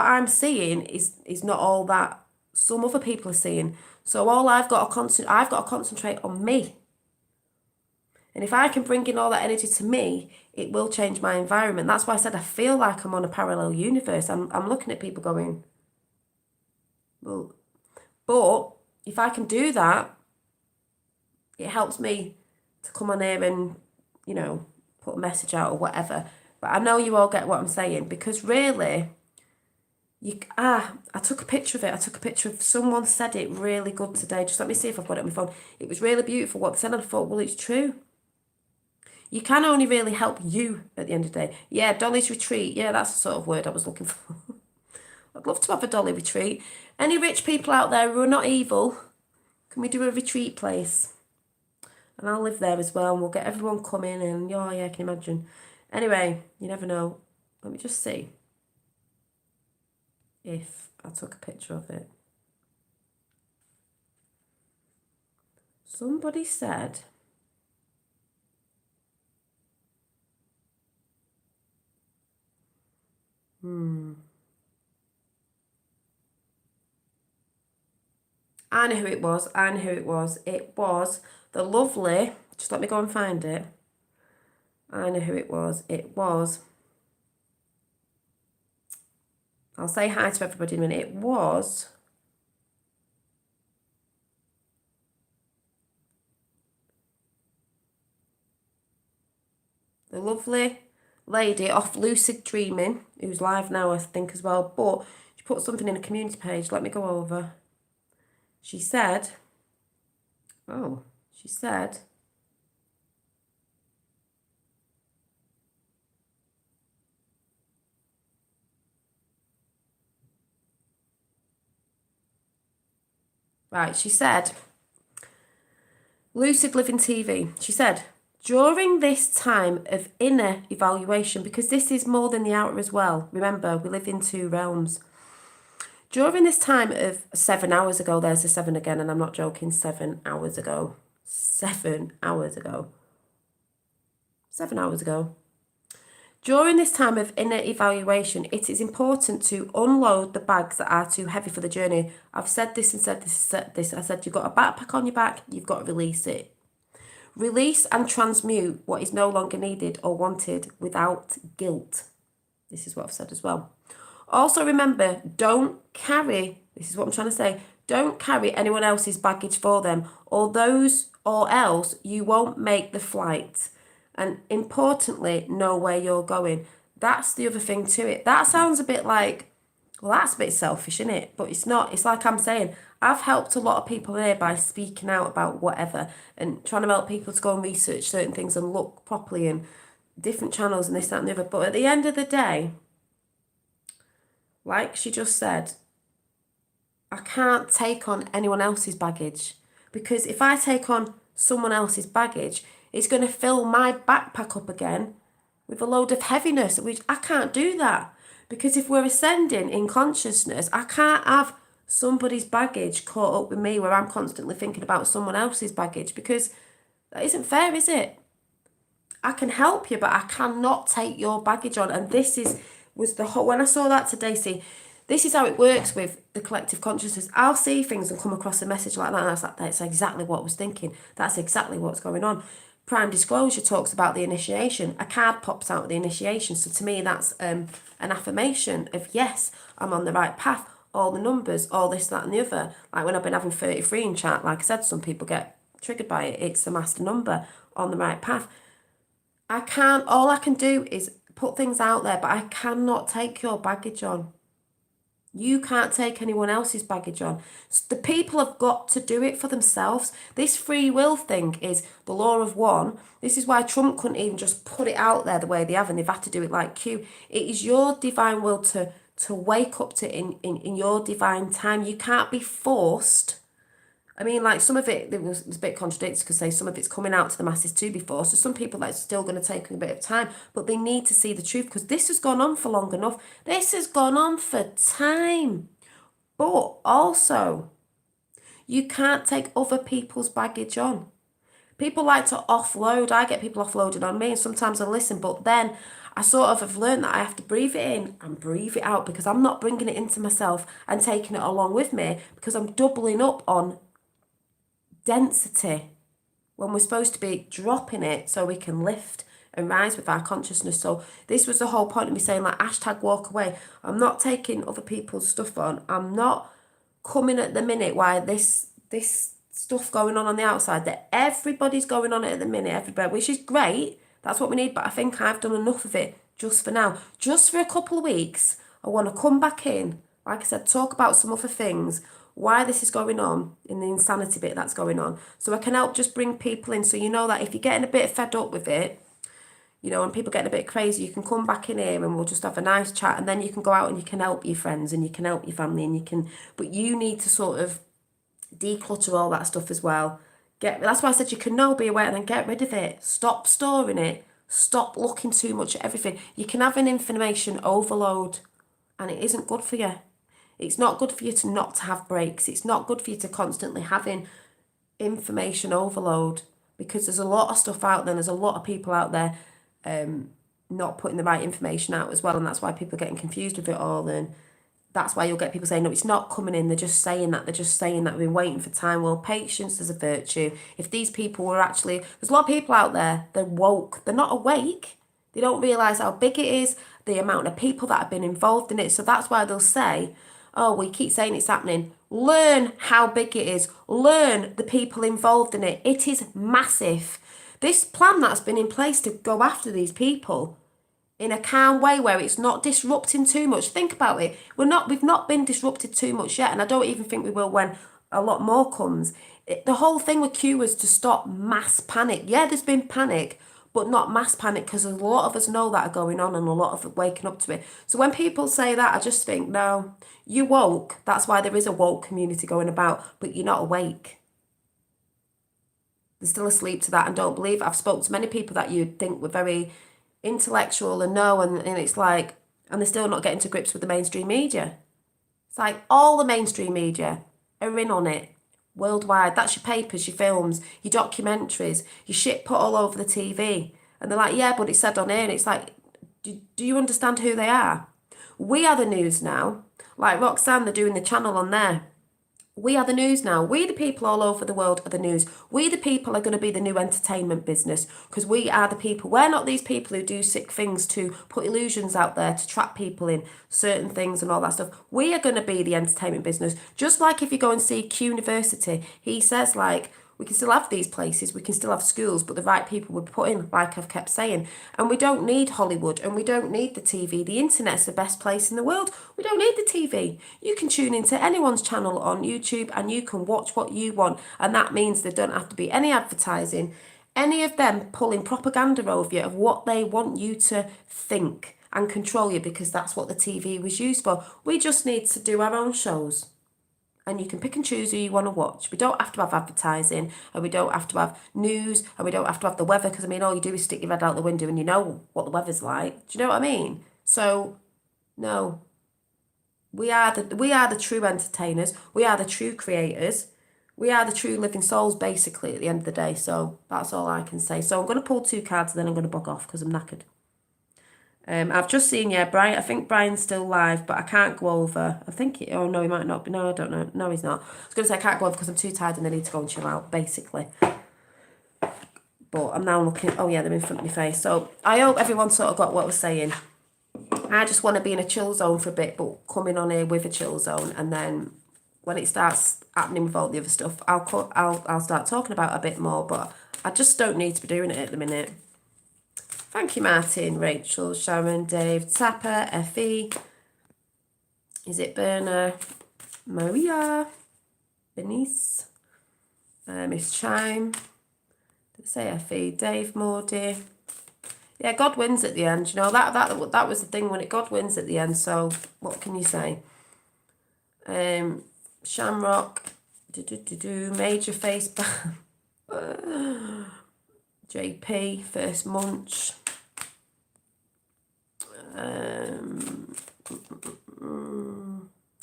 I'm seeing is not all that some other people are seeing. So all I've got to concentrate on me. And if I can bring in all that energy to me, it will change my environment. That's why I said I feel like I'm on a parallel universe. I'm looking at people going, well, but if I can do that, it helps me to come on here and, put a message out or whatever. But I know you all get what I'm saying, because really, I took a picture of it. I took a picture of someone said it really good today. Just let me see if I've got it on my phone. It was really beautiful what they said, and I thought, well, it's true. You can only really help you at the end of the day. Yeah, Dolly's retreat. Yeah, that's the sort of word I was looking for. I'd love to have a Dolly retreat. Any rich people out there who are not evil, can we do a retreat place? And I'll live there as well, and we'll get everyone coming, and yeah, can you imagine? Anyway, you never know. Let me just see if I took a picture of it. Somebody said, I know who it was. It was the lovely, just let me go and find it. I know who it was. I'll say hi to everybody in a minute. It was the lovely lady off Lucid Dreaming, who's live now, I think, as well. But she put something in a community page. Let me go over. She said, right, she said, Lucid Living TV, she said, during this time of inner evaluation, because this is more than the outer as well, remember, we live in two realms. During this time of 7 hours ago, there's the 7 again, and I'm not joking, 7 hours ago. 7 hours ago. 7 hours ago. During this time of inner evaluation, it is important to unload the bags that are too heavy for the journey. I've said this and said this. I said you've got a backpack on your back, you've got to release it. Release and transmute what is no longer needed or wanted without guilt. This is what I've said as well. Also remember, don't carry, this is what I'm trying to say, don't carry anyone else's baggage for them, or else you won't make the flight. And importantly, know where you're going. That's the other thing to it. That sounds a bit like, well, that's a bit selfish, isn't it? But it's not. It's like I'm saying, I've helped a lot of people here by speaking out about whatever and trying to help people to go and research certain things and look properly in different channels and this, that and the other. But at the end of the day, like she just said, I can't take on anyone else's baggage, because if I take on someone else's baggage is going to fill my backpack up again with a load of heaviness, which I can't do that. Because if we're ascending in consciousness, I can't have somebody's baggage caught up with me where I'm constantly thinking about someone else's baggage, because that isn't fair, is it? I can help you, but I cannot take your baggage on. And was the whole, when I saw that today, see, this is how it works with the collective consciousness. I'll see things and come across a message like that, and I was like, that's exactly what I was thinking. That's exactly what's going on. Prime Disclosure talks about the initiation. A card pops out of the initiation. So to me, that's an affirmation of, yes, I'm on the right path. All the numbers, all this, that, and the other. Like when I've been having 33 in chat, like I said, some people get triggered by it. It's the master number, on the right path. All I can do is put things out there, but I cannot take your baggage on. You can't take anyone else's baggage on. So the people have got to do it for themselves. This free will thing is the law of one. This is why Trump couldn't even just put it out there the way they have, and they've had to do it like Q. It is your divine will to wake up to in your divine time. You can't be forced. I mean, like some of it was a bit contradictory because say some of it's coming out to the masses to be forced. So some people that's still going to take a bit of time, but they need to see the truth because this has gone on for long enough. This has gone on for time. But also, you can't take other people's baggage on. People like to offload. I get people offloading on me, and sometimes I listen, but then I sort of have learned that I have to breathe it in and breathe it out because I'm not bringing it into myself and taking it along with me because I'm doubling up on density when we're supposed to be dropping it so we can lift and rise with our consciousness. So this was the whole point of me saying like hashtag walk away. I'm not taking other people's stuff on. I'm not coming at the minute why this stuff going on the outside that everybody's going on it at the minute, everybody, which is great. That's what we need, but I think I've done enough of it just for now. Just for a couple of weeks, I want to come back in, like I said, talk about some other things, why this is going on in the insanity bit that's going on, so I can help just bring people in. So you know that if you're getting a bit fed up with it, you know, and people getting a bit crazy, you can come back in here and we'll just have a nice chat, and then you can go out and you can help your friends and you can help your family and you can, but you need to sort of declutter all that stuff as well. That's why I said you can know, be aware, and then get rid of it. Stop storing it. Stop looking too much at everything. You can have an information overload and it isn't good for you. It's not good for you to not have breaks. It's not good for you to constantly having information overload because there's a lot of stuff out there. There's a lot of people out there not putting the right information out as well, and that's why people are getting confused with it all. And that's why you'll get people saying, no, it's not coming in. They're just saying that. We've been waiting for time. Well, patience is a virtue. If these people were actually, there's a lot of people out there, they're woke. They're not awake. They don't realise how big it is, the amount of people that have been involved in it. So that's why they'll say, oh, we keep saying it's happening. Learn how big it is. Learn the people involved in it. It is massive. This plan that's been in place to go after these people in a calm way where it's not disrupting too much. Think about it. We've not been disrupted too much yet, and I don't even think we will when a lot more comes. The whole thing with Q was to stop mass panic. Yeah, there's been panic, but not mass panic because a lot of us know that are going on and a lot of it waking up to it. So when people say that, I just think, no, you woke. That's why there is a woke community going about, but you're not awake. They're still asleep to that and don't believe. I've spoken to many people that you'd think were very intellectual and know, and it's like, and they're still not getting to grips with the mainstream media. It's like all the mainstream media are in on it worldwide. That's your papers, your films, your documentaries, your shit put all over the TV. And they're like, yeah, but it's said on here. And it's like, do you understand who they are? We are the news now. Like Roxanne, they're doing the channel on there. We are the news now. We, the people all over the world, are the news. We, the people, are going to be the new entertainment business because we are the people. We're not these people who do sick things to put illusions out there to trap people in certain things and all that stuff. We are going to be the entertainment business. Just like if you go and see Q University, he says like, we can still have these places, we can still have schools, but the right people would put in, like I've kept saying. And we don't need Hollywood and we don't need the TV. The internet's the best place in the world. We don't need the TV. You can tune into anyone's channel on YouTube and you can watch what you want. And that means there don't have to be any advertising, any of them pulling propaganda over you of what they want you to think and control you, because that's what the TV was used for. We just need to do our own shows. And you can pick and choose who you want to watch. We don't have to have advertising, and we don't have to have news, and we don't have to have the weather, because I mean, all you do is stick your head out the window and you know what the weather's like. Do you know what I mean? So, no, we are the true entertainers. We are the true creators. We are the true living souls, basically, at the end of the day. So that's all I can say. So I'm going to pull 2 cards, and then I'm going to bug off because I'm knackered. I've just seen, yeah, Brian. I think Brian's still live, but I can't go over. I think, oh no, he might not be. No, I don't know. No, he's not. I was going to say I can't go over because I'm too tired and I need to go and chill out, basically. But I'm now looking, oh yeah, they're in front of my face. So I hope everyone sort of got what I was saying. I just want to be in a chill zone for a bit, but coming on here with a chill zone, and then when it starts happening with all the other stuff, I'll start talking about it a bit more. But I just don't need to be doing it at the minute. Thank you, Martin, Rachel, Sharon, Dave, Tapper, Effie. Is it Berna? Maria, Benice, Miss Chime. Did I say Effie? Dave, Mordy. Yeah, God wins at the end. You know, that was the thing when God wins at the end. So what can you say? Shamrock, Major Face, JP, First Munch.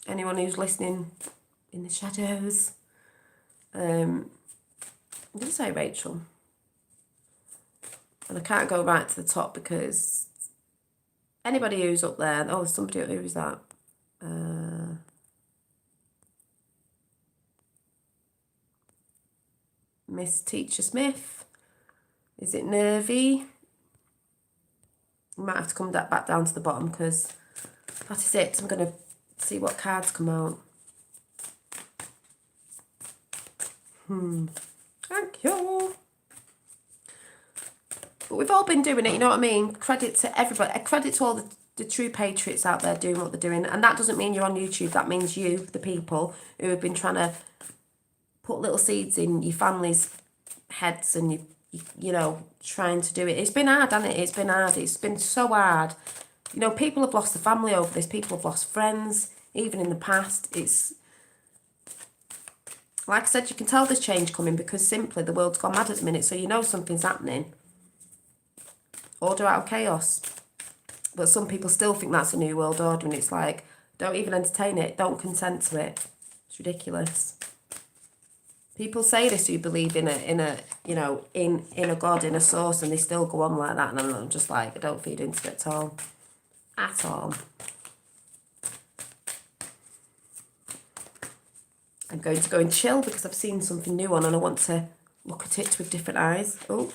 Anyone who's listening in the shadows. I'm going to say Rachel. And I can't go right to the top because anybody who's up there, oh, somebody, who is that? Miss Teacher Smith. Is it Nervy? You might have to come back down to the bottom because that is it. I'm going to see what cards come out. Thank you. But we've all been doing it, you know what I mean? Credit to everybody. Credit to all the true patriots out there doing what they're doing. And that doesn't mean you're on YouTube. That means you, the people, who have been trying to put little seeds in your family's heads and you know, trying to do it. It's been hard, hasn't it? It's been hard. It's been so hard. You know, people have lost the family over this. People have lost friends, even in the past. It's, like I said, you can tell there's change coming because simply the world's gone mad at the minute. So you know something's happening. Order out of chaos. But some people still think that's a new world order, and it's like, don't even entertain it. Don't consent to it. It's ridiculous. People say this who believe in a you know, in a God, in a source, and they still go on like that, and I'm just like, I don't feed into it at all. At all. I'm going to go and chill because I've seen something new on and I want to look at it with different eyes. Oh,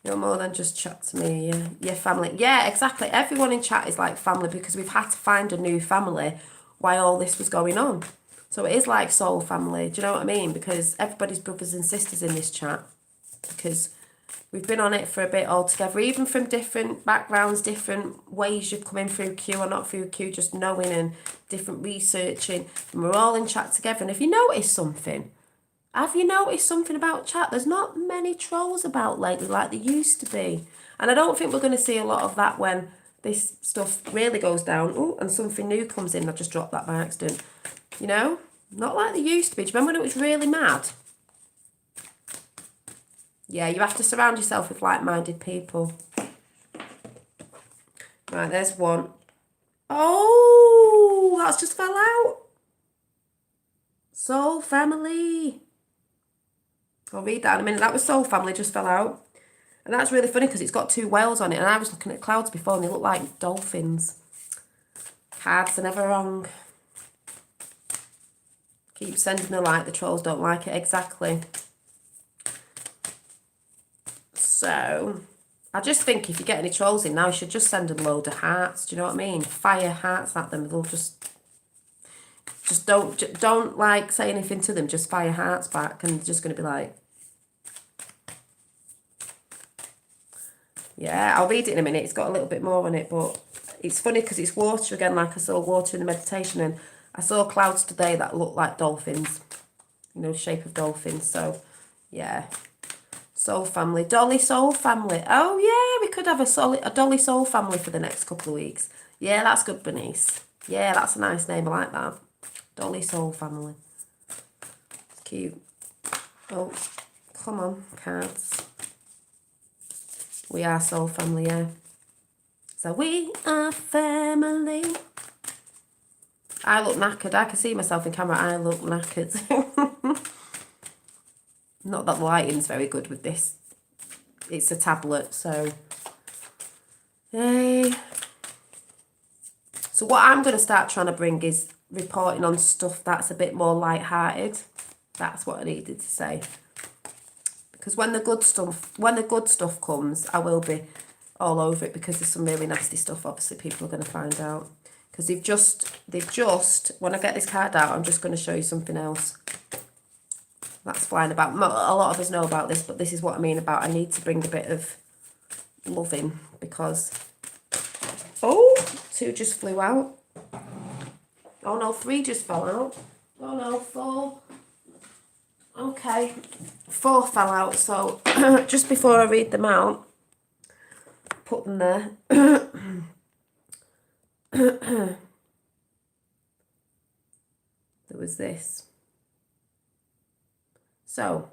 you're more than just chat to me. Your family. Yeah, exactly. Everyone in chat is like family because we've had to find a new family while all this was going on. So it is like soul family. Do you know what I mean? Because everybody's brothers and sisters in this chat. Because we've been on it for a bit all together, even from different backgrounds, different ways you've come in through Q or not through Q, just knowing and different researching. And we're all in chat together. And if you notice something, have you noticed something about chat? There's not many trolls about lately like there used to be. And I don't think we're going to see a lot of that when this stuff really goes down. Oh, and something new comes in. I just dropped that by accident. You know? Not like they used to be. Do you remember when it was really mad? Yeah, you have to surround yourself with like-minded people. Right, there's one. Oh, that's just fell out. Soul Family. I'll read that in a minute. That was Soul Family, just fell out. And that's really funny because it's got 2 whales on it. And I was looking at clouds before and they look like dolphins. Cards are never wrong. Keep sending the like. The trolls don't like it. Exactly. So, I just think if you get any trolls in now, you should just send them a load of hearts. Do you know what I mean? Fire hearts at them. They'll just don't like say anything to them. Just fire hearts back, and they're just going to be like, yeah, I'll read it in a minute. It's got a little bit more on it, but it's funny because it's water again, like I saw water in the meditation, and I saw clouds today that looked like dolphins, you know, shape of dolphins. So, yeah. Soul Family. Dolly Soul Family. Oh, yeah, we could have a Dolly Soul Family for the next couple of weeks. Yeah, that's good, Bernice. Yeah, that's a nice name. I like that. Dolly Soul Family. It's cute. Oh, come on, cards. We are Soul Family, yeah. So we are family. I look knackered. I can see myself in camera. I look knackered. Not that the lighting's very good with this. It's a tablet, so... Hey. So what I'm going to start trying to bring is reporting on stuff that's a bit more light-hearted. That's what I needed to say. Because when the good stuff comes, I will be all over it, because there's some really nasty stuff obviously people are going to find out. Because they've just, when I get this card out, I'm just going to show you something else that's flying about. A lot of us know about this, but this is what I mean about I need to bring a bit of loving, because... Oh, 2 just flew out. Oh no, 3 just fell out. Oh no, 4. Okay, 4 fell out, so just before I read them out, put them there. There was this. So,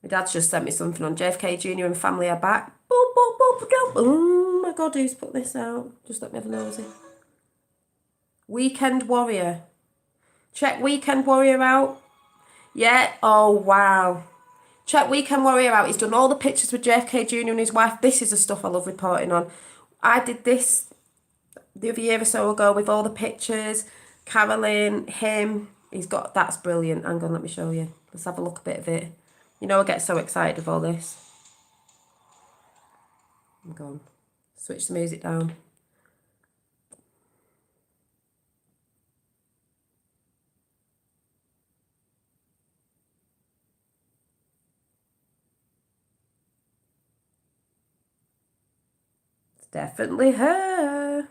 my dad's just sent me something on JFK Jr. and family are back. Boom, boom, boom, boom. Oh my God, who's put this out? Just let me have a nosy. Weekend Warrior. Check Weekend Warrior out. Yeah, oh wow. Check Weekend Warrior out. He's done all the pictures with JFK Jr. and his wife. This is the stuff I love reporting on. I did this the other year or so ago with all the pictures. Carolyn, him. He's got, that's brilliant. Hang on, let me show you. Let's have a look a bit of it. You know I get so excited with all this. I'm gone. Switch the music down. It's definitely her.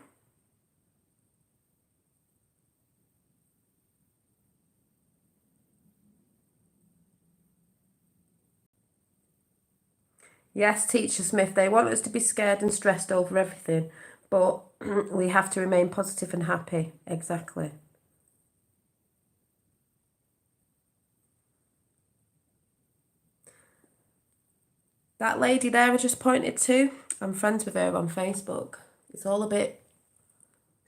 Yes, Teacher Smith, they want us to be scared and stressed over everything, but we have to remain positive and happy. Exactly. That lady there I just pointed to, I'm friends with her on Facebook. It's all a bit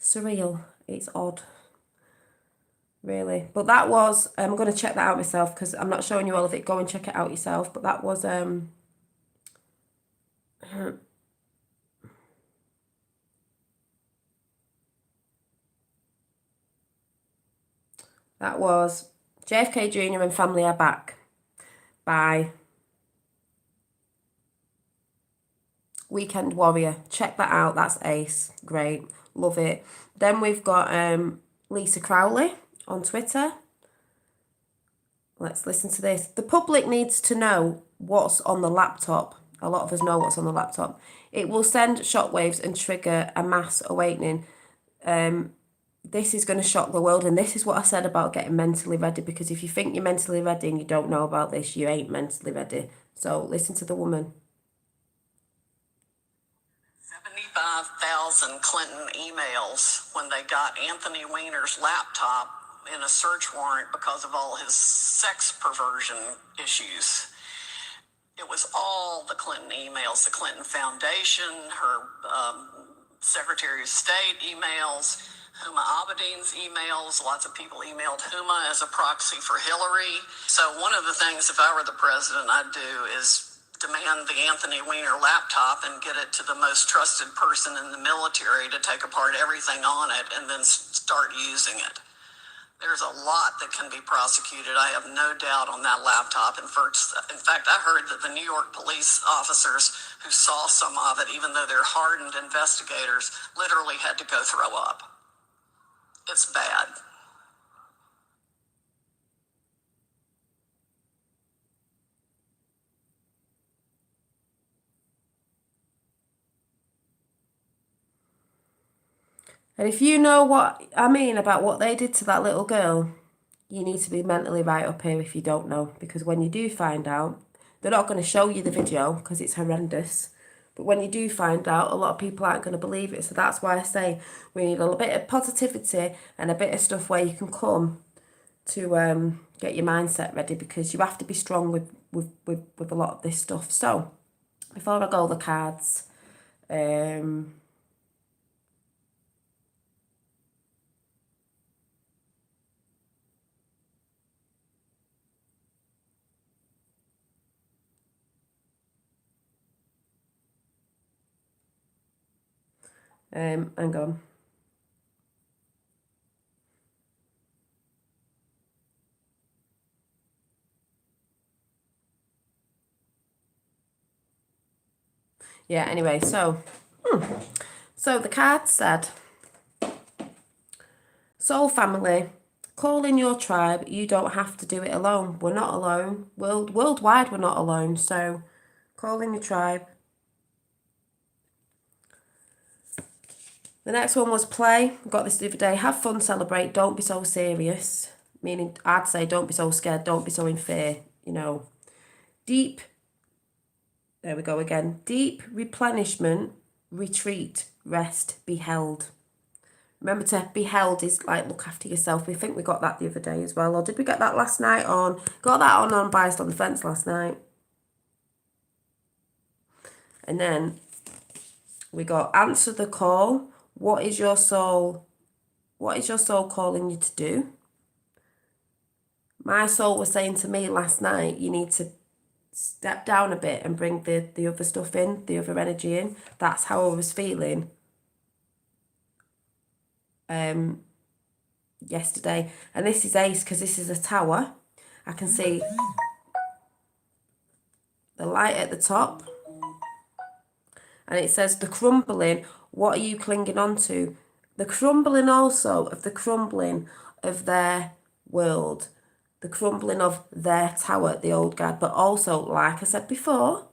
surreal. It's odd, really. But that was, I'm going to check that out myself, because I'm not showing you all of it. Go and check it out yourself. But that was... that was JFK Jr. and family are back by Weekend Warrior. Check that out. That's ace. Great. Love it. Then we've got Lisa Crowley on Twitter. Let's listen to this. The public needs to know what's on the laptop. A lot of us know what's on the laptop. It will send shockwaves and trigger a mass awakening. This is going to shock the world, and this is what I said about getting mentally ready, because if you think you're mentally ready and you don't know about this, you ain't mentally ready. So listen to the woman. 75,000 Clinton emails when they got Anthony Weiner's laptop in a search warrant because of all his sex perversion issues. It was all the Clinton emails, the Clinton Foundation, her Secretary of State emails, Huma Abedin's emails. Lots of people emailed Huma as a proxy for Hillary. So one of the things, if I were the president, I'd do is demand the Anthony Weiner laptop and get it to the most trusted person in the military to take apart everything on it and then start using it. There's a lot that can be prosecuted. I have no doubt on that laptop. In fact, I heard that the New York police officers who saw some of it, even though they're hardened investigators, literally had to go throw up. It's bad. And if you know what I mean about what they did to that little girl, you need to be mentally right up here if you don't know. Because when you do find out, they're not going to show you the video because it's horrendous. But when you do find out, a lot of people aren't going to believe it. So that's why I say we need a little bit of positivity and a bit of stuff where you can come to get your mindset ready, because you have to be strong with a lot of this stuff. So before I go the cards, and go. Yeah, anyway, so the card said, soul family, call in your tribe. You don't have to do it alone. We're not alone. Worldwide, we're not alone. So call in your tribe. The next one was play. Got this the other day. Have fun, celebrate. Don't be so serious. Meaning, I'd say don't be so scared. Don't be so in fear. You know, deep. There we go again. Deep replenishment, retreat, rest, be held. Remember, to be held is like look after yourself. We think we got that the other day as well. Or did we get that last night on? Got that on Unbiased on the Fence last night. And then we got answer the call. What is your soul calling you to do? My soul was saying to me last night, you need to step down a bit and bring the other stuff in, the other energy in. That's how I was feeling yesterday. And this is Ace, because this is a tower. I can see the light at the top. And it says the crumbling. What are you clinging on to? The crumbling also of the crumbling of their world. The crumbling of their tower, the old guard. But also, like I said before,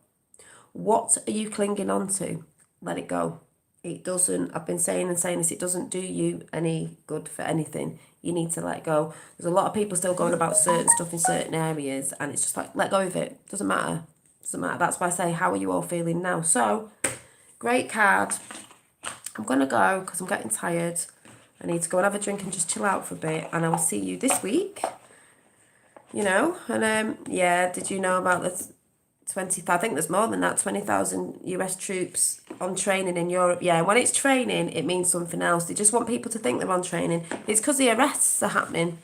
what are you clinging on to? Let it go. It doesn't, I've been saying this, it doesn't do you any good for anything. You need to let go. There's a lot of people still going about certain stuff in certain areas, and it's just like, let go of it. Doesn't matter. Doesn't matter. That's why I say, how are you all feeling now? So, great card. I'm going to go because I'm getting tired. I need to go and have a drink and just chill out for a bit, and I will see you this week. You know, and yeah, did you know about the 20, I think there's more than that, 20,000 US troops on training in Europe? Yeah, when it's training, it means something else. They just want people to think they're on training. It's because the arrests are happening.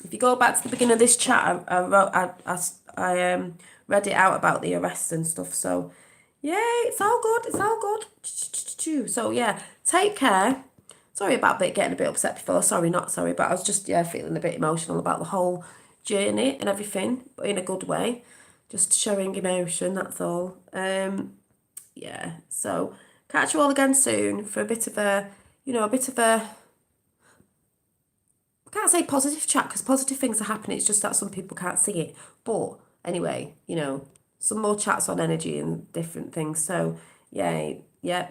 If you go back to the beginning of this chat, I read it out about the arrests and stuff. So, yeah, it's all good. It's all good. So, yeah, take care. Sorry about getting a bit upset before. Sorry, not sorry, but I was just, feeling a bit emotional about the whole journey and everything, but in a good way. Just showing emotion, that's all. Yeah, so catch you all again soon for a bit of a, I can't say positive chat because positive things are happening. It's just that some people can't see it. But anyway, some more chats on energy and different things. So yeah,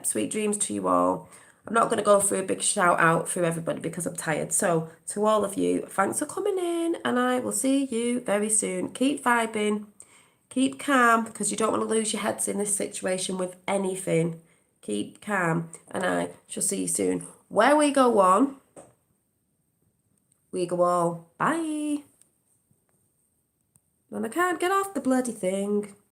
sweet dreams to you all. I'm not going to go through a big shout out through everybody because I'm tired. So to all of you, thanks for coming in, and I will see you very soon. Keep vibing. Keep calm, because you don't want to lose your heads in this situation with anything. Keep calm, and I shall see you soon. Where we go on, we go all. Bye. And I can't get off the bloody thing.